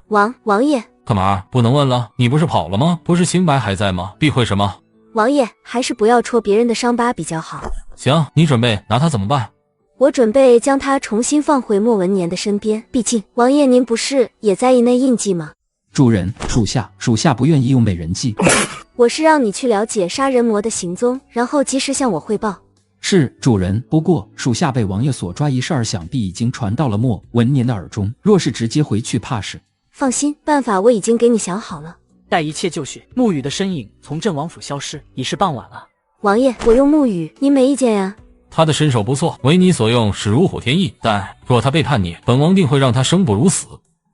王爷。干嘛？不能问了？你不是跑了吗？不是清白还在吗？避讳什么？王爷，还是不要戳别人的伤疤比较好。行，你准备拿他怎么办？我准备将他重新放回莫文年的身边，毕竟王爷您不是也在意那印记吗？主人，属下不愿意用美人计。我是让你去了解杀人魔的行踪，然后及时向我汇报。是主人，不过属下被王爷所抓一事想必已经传到了莫文年的耳中，若是直接回去，怕是……放心，办法我已经给你想好了。待一切就绪，沐雨的身影从镇王府消失，已是傍晚了。王爷，我用沐雨，您没意见呀？他的身手不错，为你所用是如虎添翼，但若他背叛你，本王定会让他生不如死。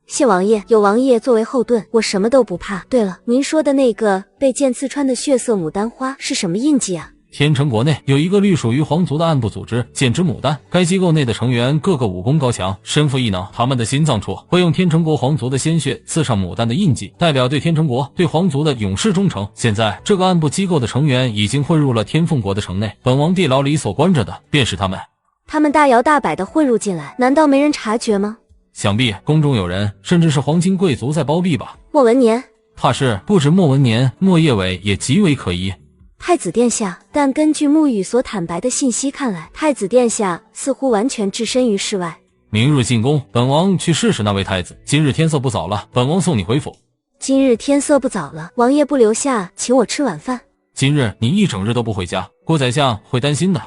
谢王爷，有王爷作为后盾，我什么都不怕。对了，您说的那个被剑刺穿的血色牡丹花是什么印记啊？天成国内有一个隶属于皇族的暗部组织剑之牡丹，该机构内的成员个个武功高强，身负异能，他们的心脏处会用天成国皇族的鲜血刺上牡丹的印记，代表对天成国对皇族的永世忠诚。现在这个暗部机构的成员已经混入了天凤国的城内，本王地牢里所关着的便是他们。他们大摇大摆地混入进来，难道没人察觉吗？想必宫中有人，甚至是皇亲贵族在包庇吧。莫文年，怕是不止莫文年，莫叶伟也极为可疑。太子殿下，但根据沐雨所坦白的信息看来，太子殿下似乎完全置身于世外。明日进宫，本王去试试那位太子。今日天色不早了，本王送你回府。今日天色不早了，王爷不留下请我吃晚饭？今日你一整日都不回家，郭宰相会担心的。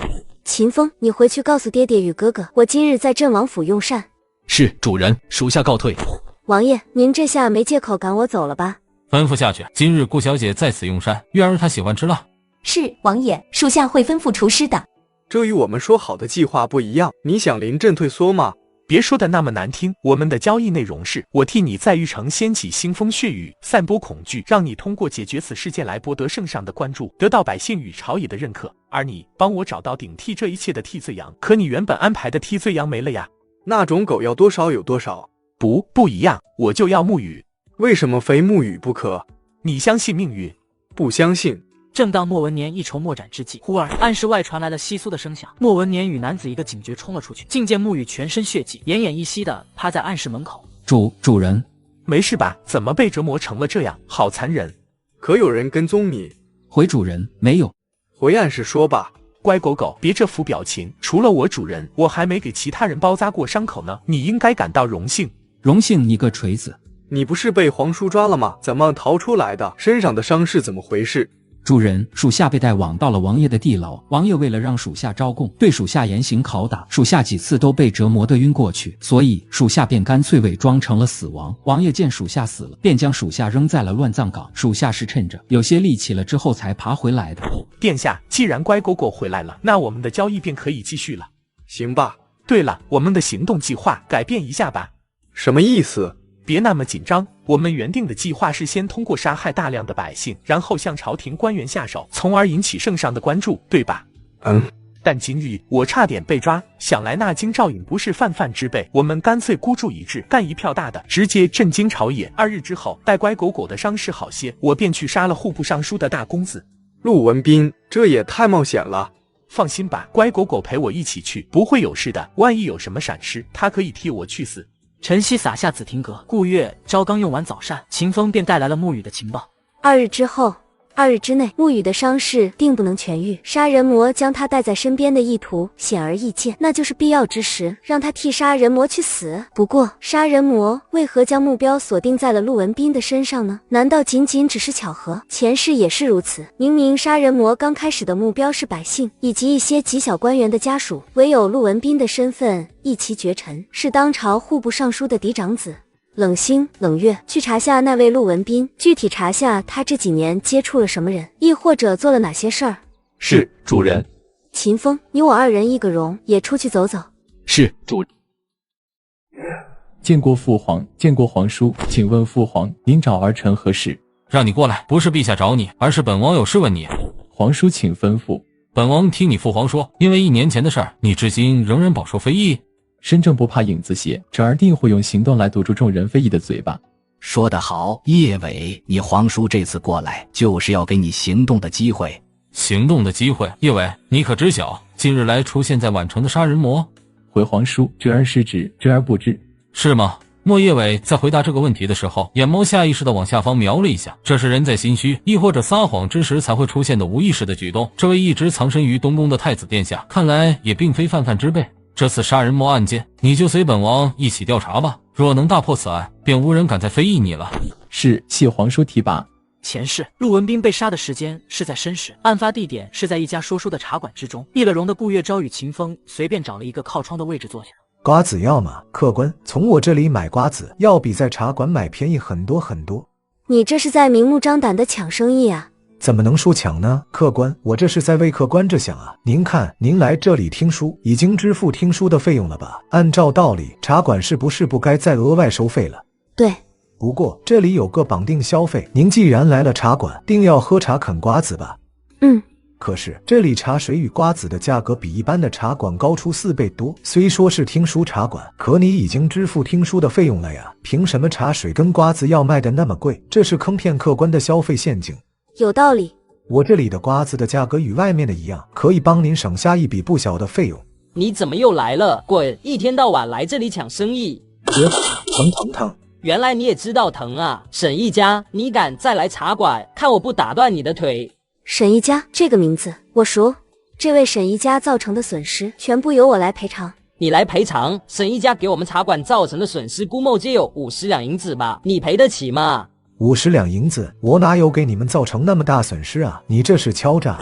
秦风，你回去告诉爹爹与哥哥，我今日在镇王府用膳。是主人，属下告退。王爷，您这下没借口赶我走了吧？吩咐下去，今日顾小姐在此用膳，月儿她喜欢吃辣。是王爷，属下会吩咐厨师的。这与我们说好的计划不一样，你想临阵退缩吗？别说的那么难听，我们的交易内容是我替你在玉城掀起腥风血雨，散播恐惧，让你通过解决此事件来博得圣上的关注，得到百姓与朝野的认可，而你帮我找到顶替这一切的替罪羊。可你原本安排的替罪羊没了呀。那种狗要多少有多少。不一样，我就要沐雨。为什么非沐雨不可？你相信命运？不相信。正当莫文年一筹莫展之际，忽而暗室外传来了窸窣的声响。莫文年与男子一个警觉冲了出去，竟见沐雨全身血迹，奄奄一息的趴在暗室门口。主人，没事吧？怎么被折磨成了这样？好残忍！可有人跟踪你？回主人，没有。回暗室说吧。乖狗狗，别这副表情。除了我主人，我还没给其他人包扎过伤口呢。你应该感到荣幸。荣幸你个锤子！你不是被皇叔抓了吗？怎么逃出来的？身上的伤是怎么回事？主人，属下被带往到了王爷的地牢，王爷为了让属下招供，对属下严刑拷打，属下几次都被折磨得晕过去，所以属下便干脆伪装成了死亡。王爷见属下死了，便将属下扔在了乱葬岗，属下是趁着有些力气了之后才爬回来的。殿下，既然乖狗狗回来了，那我们的交易便可以继续了。行吧。对了，我们的行动计划改变一下吧。什么意思？别那么紧张，我们原定的计划是先通过杀害大量的百姓，然后向朝廷官员下手，从而引起圣上的关注，对吧？但今日我差点被抓，想来那京兆尹不是泛泛之辈，我们干脆孤注一掷，干一票大的，直接震惊朝野。2日之后，待乖狗狗的伤势好些，我便去杀了户部尚书的大公子陆文斌，这也太冒险了。放心吧，乖狗狗陪我一起去，不会有事的。万一有什么闪失，他可以替我去死。晨曦洒下紫亭阁，顾月昭刚用完早膳，秦风便带来了沐雨的情报。2日之后，2日之内，沐雨的伤势定不能痊愈。杀人魔将他带在身边的意图显而易见，那就是必要之时让他替杀人魔去死。不过，杀人魔为何将目标锁定在了陆文斌的身上呢？难道仅仅只是巧合？前世也是如此，明明杀人魔刚开始的目标是百姓以及一些极小官员的家属，唯有陆文斌的身份一骑绝尘，是当朝户部尚书的嫡长子。冷星、冷月，去查下那位陆文斌，具体查下他这几年接触了什么人，亦或者做了哪些事儿。是主人。秦风，你我2人一个容，也出去走走。是主。见过父皇，见过皇叔，请问父皇，您找儿臣何事？让你过来，不是陛下找你，而是本王有事问你。皇叔请吩咐。本王听你父皇说，因为1年前的事儿，你至今仍然饱受非议。身正不怕影子斜，侄儿定会用行动来堵住众人非议的嘴巴。说得好，叶伟，你皇叔这次过来就是要给你行动的机会。行动的机会？叶伟，你可知晓近日来出现在宛城的杀人魔？回皇叔，侄儿失职，侄儿不知。是吗？莫叶伟在回答这个问题的时候，眼眸下意识地往下方瞄了一下，这是人在心虚亦或者撒谎之时才会出现的无意识的举动。这位一直藏身于东宫的太子殿下，看来也并非泛泛之辈。这次杀人魔案件，你就随本王一起调查吧。若能大破此案，便无人敢再非议你了。是，谢皇叔提拔。前世陆文斌被杀的时间是在申时，案发地点是在一家说书的茶馆之中。易了容的顾月昭与秦风随便找了一个靠窗的位置坐下。瓜子要吗？客官，从我这里买瓜子要比在茶馆买便宜很多很多。你这是在明目张胆的抢生意啊？怎么能说抢呢？客官，我这是在为客官着想啊。您看，您来这里听书，已经支付听书的费用了吧？按照道理，茶馆是不是不该再额外收费了？对。不过这里有个绑定消费，您既然来了茶馆，定要喝茶啃瓜子吧？可是这里茶水与瓜子的价格比一般的茶馆高出4倍多。虽说是听书茶馆，可你已经支付听书的费用了呀，凭什么茶水跟瓜子要卖的那么贵？这是坑骗客官的消费陷阱。有道理。我这里的瓜子的价格与外面的一样，可以帮您省下一笔不小的费用。你怎么又来了？滚！一天到晚来这里抢生意。疼。原来你也知道疼啊，沈一家，你敢再来茶馆，看我不打断你的腿！沈一家这个名字我熟，这位沈一家造成的损失全部由我来赔偿。你来赔偿？沈一家给我们茶馆造成的损失估摸皆有50两银子吧，你赔得起吗？50两银子，我哪有给你们造成那么大损失啊？你这是敲诈！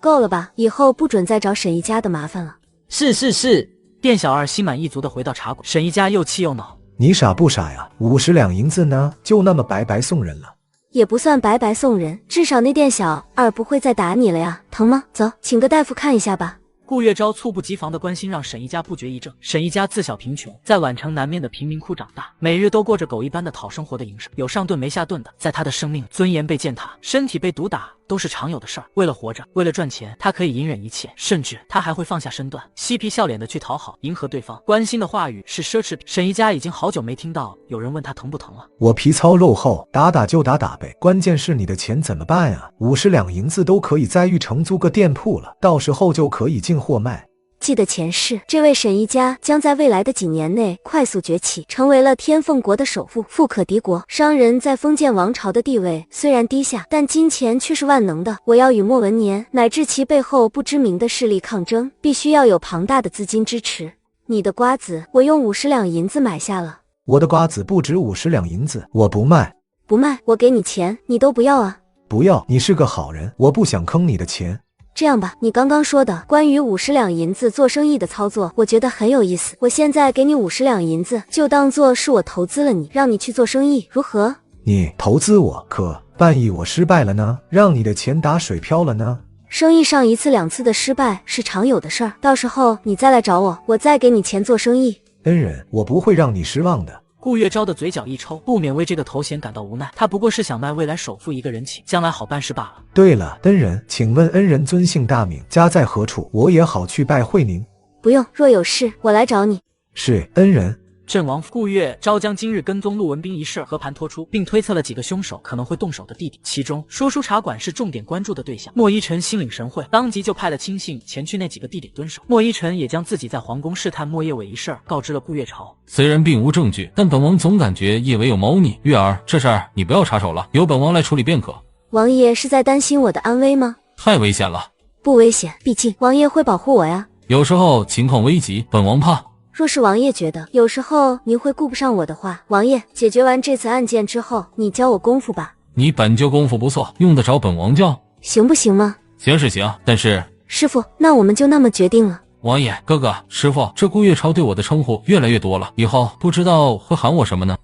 够了吧，以后不准再找沈一家的麻烦了。是。店小二心满意足地回到茶馆，沈一家又气又恼。你傻不傻呀？50两银子呢，就那么白白送人了？也不算白白送人，至少那店小二不会再打你了呀。疼吗？走，请个大夫看一下吧。顾月昭猝不及防的关心让沈一家不觉一怔。沈一家自小贫穷，在宛城南面的贫民窟长大，每日都过着狗一般的讨生活的营生，有上顿没下顿的。在他的生命，尊严被践踏，身体被毒打，都是常有的事儿。为了活着，为了赚钱，他可以隐忍一切，甚至他还会放下身段，嬉皮笑脸的去讨好、迎合对方。关心的话语是奢侈品。沈一家已经好久没听到有人问他疼不疼了。我皮糙肉厚，打就打呗。关键是你的钱怎么办呀？50两银子都可以在玉城租个店铺了，到时候就可以进货卖。记得前世，这位沈一家将在未来的几年内快速崛起，成为了天凤国的首富，富可敌国。商人在封建王朝的地位虽然低下，但金钱却是万能的。我要与莫文年乃至其背后不知名的势力抗争，必须要有庞大的资金支持。你的瓜子，我用50两银子买下了。我的瓜子不值50两银子，我不卖。不卖，我给你钱，你都不要啊？不要，你是个好人，我不想坑你的钱。这样吧，你刚刚说的关于50两银子做生意的操作，我觉得很有意思。我现在给你50两银子，就当做是我投资了你，让你去做生意，如何？你投资我，可万一我失败了呢？让你的钱打水漂了呢？生意上1次2次的失败是常有的事儿，到时候你再来找我，我再给你钱做生意。恩人，我不会让你失望的。顾月昭的嘴角一抽，不免为这个头衔感到无奈。他不过是想卖未来首富一个人情，将来好办事罢了。对了，恩人，请问恩人尊姓大名，家在何处？我也好去拜会您。不用，若有事我来找你。是，恩人。阵亡顾月昭将今日跟踪陆文斌一事和盘托出，并推测了几个凶手可能会动手的地点，其中说书茶馆是重点关注的对象。莫一晨心领神会，当即就派了亲信前去那几个地点蹲守。莫一晨也将自己在皇宫试探莫叶伟一事告知了顾月朝。虽然并无证据，但本王总感觉叶伟有猫腻。月儿，这事儿你不要插手了，由本王来处理便可。王爷是在担心我的安危吗？太危险了。不危险，毕竟王爷会保护我呀。有时候情况危急，本王怕。若是王爷觉得有时候您会顾不上我的话，王爷解决完这次案件之后，你教我功夫吧。你本就功夫不错，用得着本王教？行不行吗？行是行，但是师傅，那我们就那么决定了。王爷，哥哥，师傅，这顾月朝对我的称呼越来越多了，以后不知道会喊我什么呢？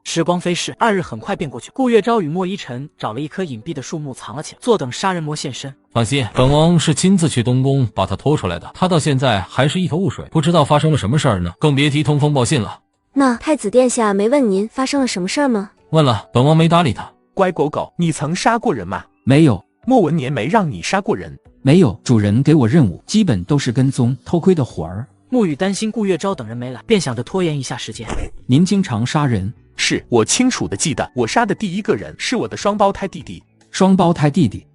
时光飞逝，2日很快便过去。顾月昭与莫一晨找了一棵隐蔽的树木藏了起来，坐等杀人魔现身。放心，本王是亲自去东宫把他拖出来的，他到现在还是一头雾水，不知道发生了什么事儿呢，更别提通风报信了。那太子殿下没问您发生了什么事儿吗？问了，本王没搭理他。乖狗狗，你曾杀过人吗？没有。莫文年没让你杀过人？没有，主人给我任务，基本都是跟踪偷窥的活儿。沐雨担心顾月昭等人没来，便想着拖延一下时间。您经常杀人？是，我清楚的记得，我杀的第一个人是我的双胞胎弟弟。双胞胎弟弟？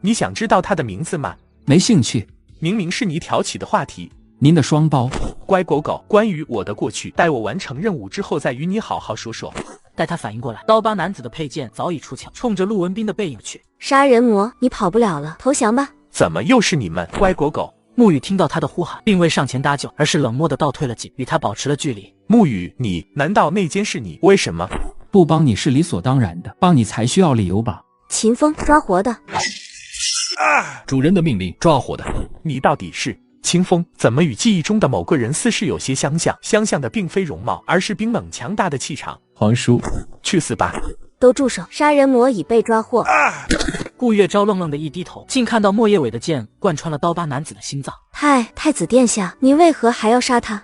你想知道他的名字吗？没兴趣。明明是你挑起的话题。您的双胞？乖狗狗，关于我的过去，待我完成任务之后再与你好好说说。待他反应过来，刀疤男子的佩剑早已出鞘，冲着陆文斌的背影去。杀人魔，你跑不了了，投降吧。怎么又是你们？乖狗狗。沐雨听到他的呼喊，并未上前搭救，而是冷漠地倒退了几步，与他保持了距离。沐雨，难道那件是你？为什么？不帮你是理所当然的，帮你才需要理由吧？秦风，抓活的。主人的命令，抓活的。你到底是？秦风怎么与记忆中的某个人似是有些相像？相像的并非容貌，而是冰冷强大的气场。皇叔，去死吧！都住手！杀人魔已被抓获。顾月昭愣愣的一低头，竟看到莫叶伟的剑贯穿了刀疤男子的心脏。太子殿下，您为何还要杀他？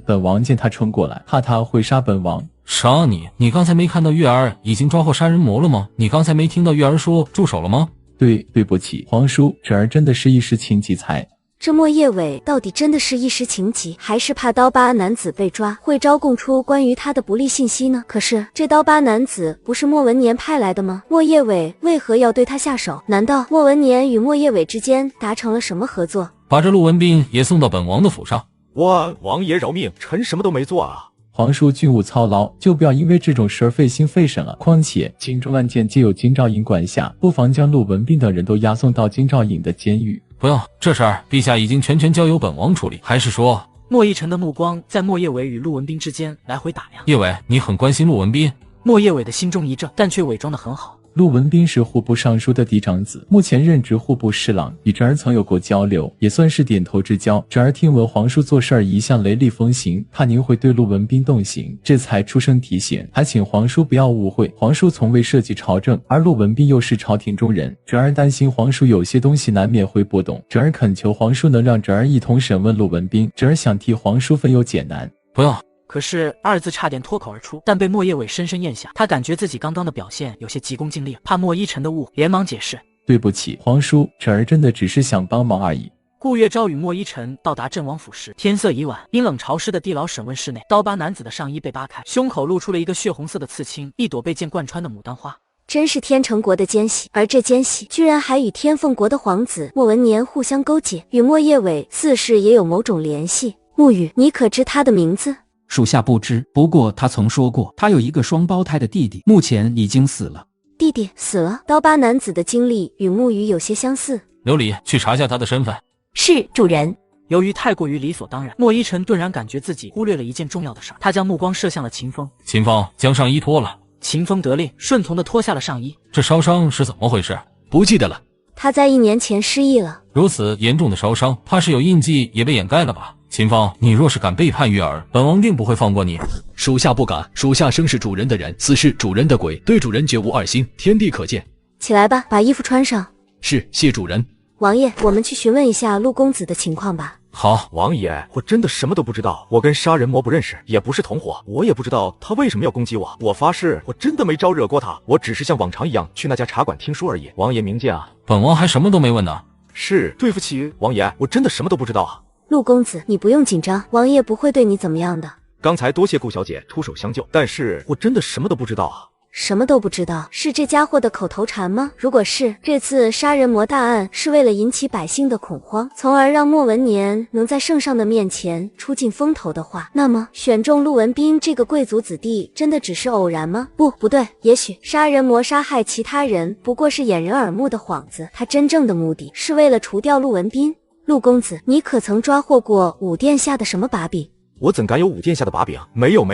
本王见他冲过来，怕他会杀本王。杀你？你刚才没看到月儿已经抓获杀人魔了吗？你刚才没听到月儿说住手了吗？对不起，皇叔，侄儿真的是一时情急才。这莫叶伟到底真的是一时情急，还是怕刀疤男子被抓会招供出关于他的不利信息呢？可是这刀疤男子不是莫文年派来的吗？莫叶伟为何要对他下手？难道莫文年与莫叶伟之间达成了什么合作？把这陆文斌也送到本王的府上。王爷饶命，臣什么都没做啊！皇叔军务操劳，就不要因为这种事儿费心费神了。况且京中案件皆由京兆尹管辖，不妨将陆文斌等人都押送到京兆尹的监狱。不用，这事儿陛下已经全权交由本王处理。还是说……莫一晨的目光在莫叶伟与陆文斌之间来回打量。叶伟，你很关心陆文斌？莫叶伟的心中一震，但却伪装得很好。陆文斌是户部尚书的嫡长子，目前任职户部侍郎，与侄儿曾有过交流，也算是点头之交。侄儿听闻皇叔做事儿一向雷厉风行，怕您会对陆文斌动刑，这才出声提醒，还请皇叔不要误会，皇叔从未涉及朝政，而陆文斌又是朝廷中人，侄儿担心皇叔有些东西难免会波动，侄儿恳求皇叔能让侄儿一同审问陆文斌，侄儿想替皇叔分忧解难。不用。可是二字差点脱口而出，但被莫叶伟深深咽下。他感觉自己刚刚的表现有些急功近利，怕莫一晨的误，连忙解释：对不起，皇叔，侄儿真的只是想帮忙而已。顾月昭与莫一晨到达镇王府时，天色已晚，阴冷潮湿的地牢审问室内，刀疤男子的上衣被扒开，胸口露出了一个血红色的刺青，一朵被剑贯穿的牡丹花。真是天成国的奸细，而这奸细居然还与天凤国的皇子莫文年互相勾结，与莫叶伟似是也有某种联系。沐雨，你可知他的名字？属下不知，不过他曾说过，他有一个双胞胎的弟弟，目前已经死了。弟弟死了？刀疤男子的经历与沐雨有些相似。琉璃，去查下他的身份。是，主人。由于太过于理所当然，莫一晨顿然感觉自己忽略了一件重要的事儿，他将目光射向了秦风。秦风，将上衣脱了。秦风得令，顺从地脱下了上衣。这烧伤是怎么回事？不记得了。他在1年前失忆了。如此严重的烧伤，怕是有印记也被掩盖了吧？秦风，你若是敢背叛月儿，本王定不会放过你。属下不敢，属下生是主人的人，死是主人的鬼，对主人绝无二心，天地可见。起来吧，把衣服穿上。是，谢主人。王爷，我们去询问一下陆公子的情况吧。好，王爷，我真的什么都不知道，我跟杀人魔不认识，也不是同伙，我也不知道他为什么要攻击我。我发誓，我真的没招惹过他，我只是像往常一样去那家茶馆听书而已。王爷明鉴啊。本王还什么都没问呢。是，对不起，王爷，我真的什么都不知道啊。陆公子，你不用紧张，王爷不会对你怎么样的。刚才多谢顾小姐出手相救，但是我真的什么都不知道啊。什么都不知道，是这家伙的口头禅吗？如果是，这次杀人魔大案是为了引起百姓的恐慌，从而让莫文年能在圣上的面前出尽风头的话，那么选中陆文斌这个贵族子弟真的只是偶然吗？不对，也许杀人魔杀害其他人不过是掩人耳目的幌子，他真正的目的是为了除掉陆文斌。陆公子，你可曾抓获过武殿下的什么把柄？我怎敢有武殿下的把柄？没有。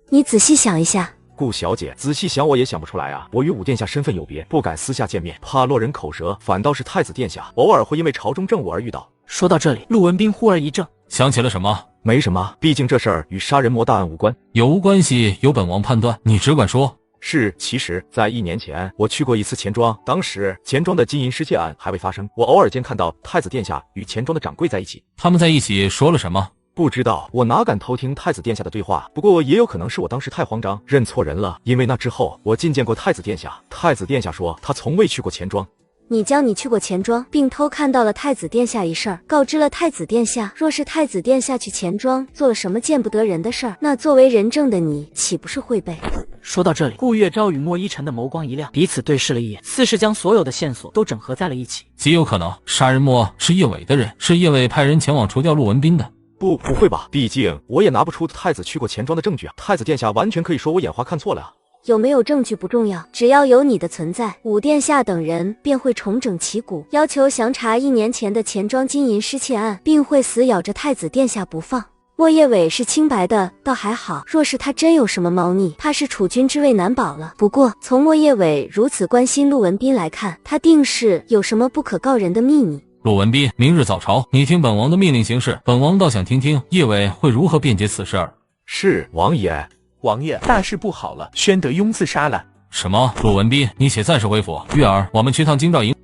你仔细想一下。顾小姐，仔细想我也想不出来啊！我与武殿下身份有别，不敢私下见面，怕落人口舌，反倒是太子殿下偶尔会因为朝中政务而遇到。说到这里，陆文斌忽而一怔，想起了什么？没什么，毕竟这事儿与杀人魔大案无关。有无关系由本王判断，你只管说。是，其实在1年前我去过一次钱庄，当时钱庄的金银失窃案还未发生，我偶尔间看到太子殿下与钱庄的掌柜在一起。他们在一起说了什么？不知道，我哪敢偷听太子殿下的对话，不过也有可能是我当时太慌张，认错人了。因为那之后我觐见过太子殿下，太子殿下说他从未去过钱庄。你将你去过钱庄并偷看到了太子殿下一事儿告知了太子殿下，若是太子殿下去钱庄做了什么见不得人的事儿，那作为人证的你岂不是会被……说到这里，顾月昭与莫一晨的眸光一亮，彼此对视了一眼，似是将所有的线索都整合在了一起。极有可能杀人魔是叶伟的人，是叶伟派人前往除掉陆文斌的。不会吧，毕竟我也拿不出太子去过钱庄的证据啊！太子殿下完全可以说我眼花看错了啊！有没有证据不重要，只要有你的存在，武殿下等人便会重整旗鼓，要求详查1年前的钱庄金银失窃案，并会死咬着太子殿下不放。莫叶伟是清白的，倒还好。若是他真有什么猫腻，怕是储君之位难保了。不过，从莫叶伟如此关心陆文斌来看，他定是有什么不可告人的秘密。陆文斌，明日早朝，你听本王的命令行事。本王倒想听听叶伟会如何辩解此事。是，王爷。王爷，大事不好了，宣德庸自杀了。什么？陆文斌，你且暂时回府。月儿，我们去趟京兆营。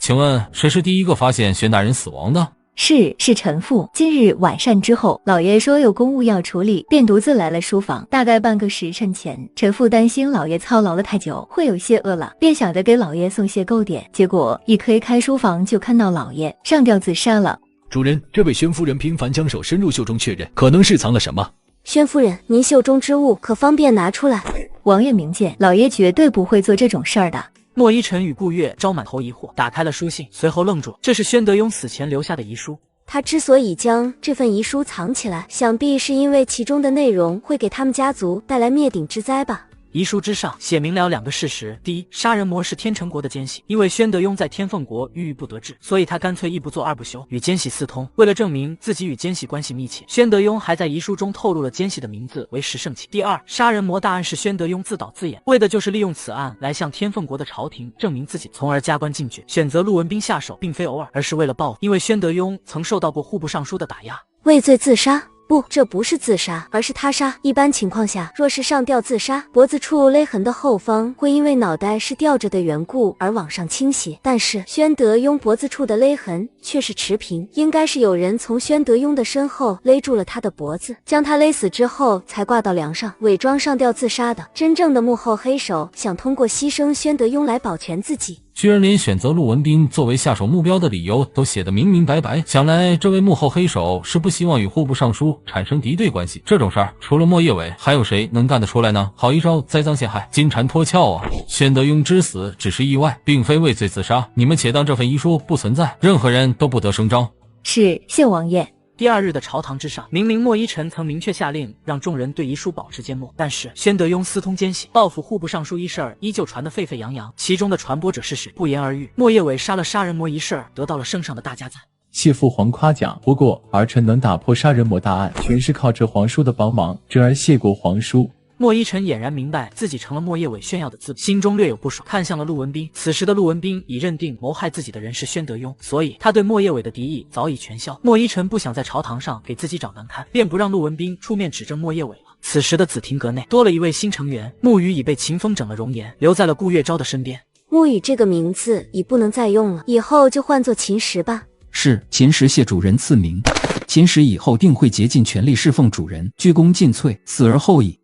请问谁是第一个发现宣大人死亡的？是臣妇。今日晚膳之后，老爷说有公务要处理，便独自来了书房。大概半个时辰前，臣妇担心老爷操劳了太久，会有些饿了，便想着给老爷送些糕点。结果一推开书房，就看到老爷上吊自杀了。主人，这位宣夫人频繁将手伸入袖中确认，可能是藏了什么。宣夫人，您袖中之物可方便拿出来？王爷明鉴，老爷绝对不会做这种事儿的。莫依晨与顾月昭满头疑惑，打开了书信，随后愣住，这是宣德庸死前留下的遗书。他之所以将这份遗书藏起来，想必是因为其中的内容会给他们家族带来灭顶之灾吧。遗书之上写明了2个事实：第一，杀人魔是天成国的奸细，因为宣德庸在天凤国郁郁不得志，所以他干脆一不做二不休，与奸细私通。为了证明自己与奸细关系密切，宣德庸还在遗书中透露了奸细的名字为石胜启。第二，杀人魔大案是宣德庸自导自演，为的就是利用此案来向天凤国的朝廷证明自己，从而加官进爵。选择陆文斌下手并非偶尔，而是为了报复，因为宣德庸曾受到过户部尚书的打压。畏罪自杀？不，这不是自杀，而是他杀。一般情况下，若是上吊自杀，脖子处勒痕的后方会因为脑袋是吊着的缘故而往上倾斜，但是宣德庸脖子处的勒痕却是持平，应该是有人从宣德庸的身后勒住了他的脖子，将他勒死之后才挂到梁上，伪装上吊自杀的。真正的幕后黑手想通过牺牲宣德庸来保全自己。居然连选择陆文斌作为下手目标的理由都写得明明白白，想来这位幕后黑手是不希望与户部尚书产生敌对关系。这种事儿除了莫叶伟，还有谁能干得出来呢？好一招栽赃陷害，金蝉脱壳啊！宣德庸之死只是意外，并非畏罪自杀，你们且当这份遗书不存在，任何人都不得声张。是，谢王爷。第2日的朝堂之上，明明莫依晨曾明确下令让众人对遗书保持缄默，但是宣德庸私通奸细，报复户部尚书一事依旧传得沸沸扬扬，其中的传播者是谁，不言而喻。莫叶伟杀了杀人魔一事得到了圣上的大嘉赞。谢父皇夸奖，不过儿臣能打破杀人魔大案，全是靠着皇叔的帮忙，侄儿谢过皇叔。莫依晨俨然明白自己成了莫叶伟炫耀的资本，心中略有不爽，看向了陆文斌。此时的陆文斌已认定谋害自己的人是宣德庸，所以他对莫叶伟的敌意早已全消。莫依晨不想在朝堂上给自己找难堪，便不让陆文斌出面指证莫叶伟了。此时的紫庭阁内多了一位新成员，沐雨已被秦风整了容颜，留在了顾月昭的身边。沐雨这个名字已不能再用了，以后就唤作秦时吧。是，秦时谢主人赐名。秦时以后定会竭尽全力侍奉主人，鞠躬尽瘁，死而后已。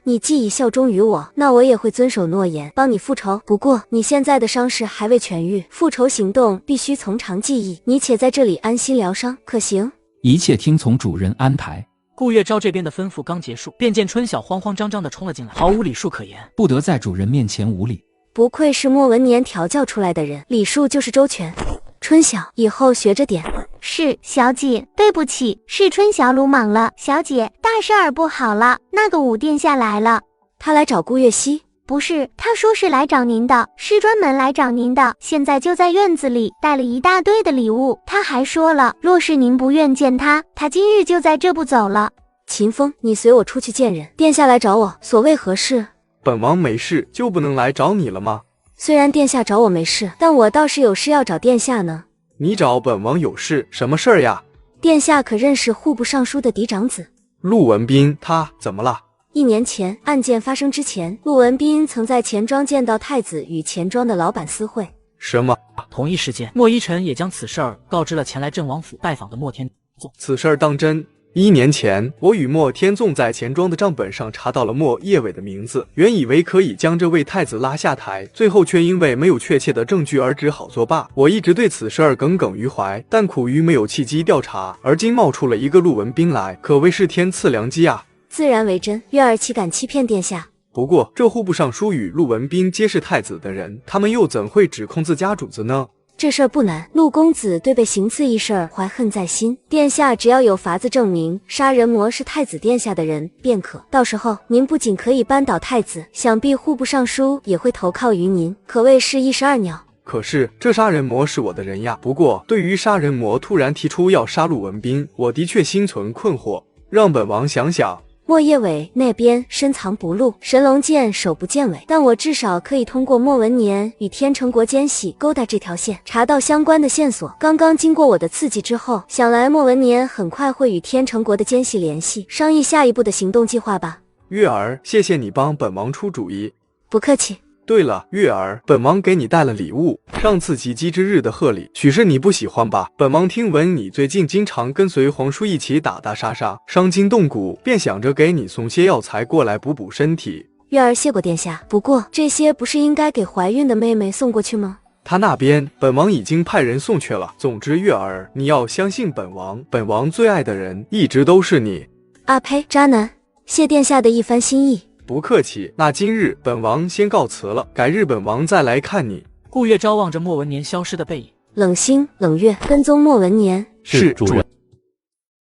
你既已效忠于我，那我也会遵守诺言，帮你复仇。不过你现在的伤势还未痊愈，复仇行动必须从长计议，你且在这里安心疗伤，可行？一切听从主人安排。顾月昭这边的吩咐刚结束，便见春晓慌慌张张地冲了进来，毫无礼数可言，不得在主人面前无礼。不愧是莫文年调教出来的人，礼数就是周全。春晓，以后学着点。是，小姐，对不起，是春晓鲁莽了。小姐，大事儿不好了，那个武殿下来了。他来找顾月溪？不是，他说是来找您的，是专门来找您的，现在就在院子里，带了一大堆的礼物。他还说了，若是您不愿见他，他今日就在这不走了。秦风，你随我出去见人。殿下来找我，所谓何事？本王没事，就不能来找你了吗？虽然殿下找我没事，但我倒是有事要找殿下呢。你找本王有事？什么事儿呀？殿下可认识户部尚书的嫡长子陆文斌？他怎么了？1年前案件发生之前，陆文斌曾在钱庄见到太子与钱庄的老板私会。什么？同一时间，莫依晨也将此事儿告知了前来镇王府拜访的莫天纵。此事儿当真？1年前，我与莫天纵在钱庄的账本上查到了莫叶伟的名字，原以为可以将这位太子拉下台，最后却因为没有确切的证据而只好作罢。我一直对此事儿耿耿于怀，但苦于没有契机调查，而今冒出了一个陆文斌来，可谓是天赐良机啊！自然为真，月儿岂敢欺骗殿下？不过，这户部尚书与陆文斌皆是太子的人，他们又怎会指控自家主子呢？这事儿不难，陆公子对被行刺一事怀恨在心，殿下只要有法子证明杀人魔是太子殿下的人便可。到时候您不仅可以扳倒太子，想必户部尚书也会投靠于您，可谓是一石二鸟。可是这杀人魔是我的人呀。不过对于杀人魔突然提出要杀戮文斌，我的确心存困惑，让本王想想。莫叶伟那边深藏不露，神龙见首不见尾，但我至少可以通过莫文年与天成国奸细勾搭这条线，查到相关的线索。刚刚经过我的刺激之后，想来莫文年很快会与天成国的奸细联系，商议下一步的行动计划吧。月儿，谢谢你帮本王出主意。不客气。对了，月儿，本王给你带了礼物，上次及笄之日的贺礼，许是你不喜欢吧？本王听闻你最近经常跟随皇叔一起打打杀杀，伤筋动骨，便想着给你送些药材过来补补身体。月儿谢过殿下，不过这些不是应该给怀孕的妹妹送过去吗？他那边本王已经派人送去了。总之，月儿，你要相信本王，本王最爱的人一直都是你。啊呸，渣男！谢殿下的一番心意。不客气，那今日本王先告辞了，改日本王再来看你。顾月昭望着莫文年消失的背影，冷星冷月跟踪莫文年。是主人。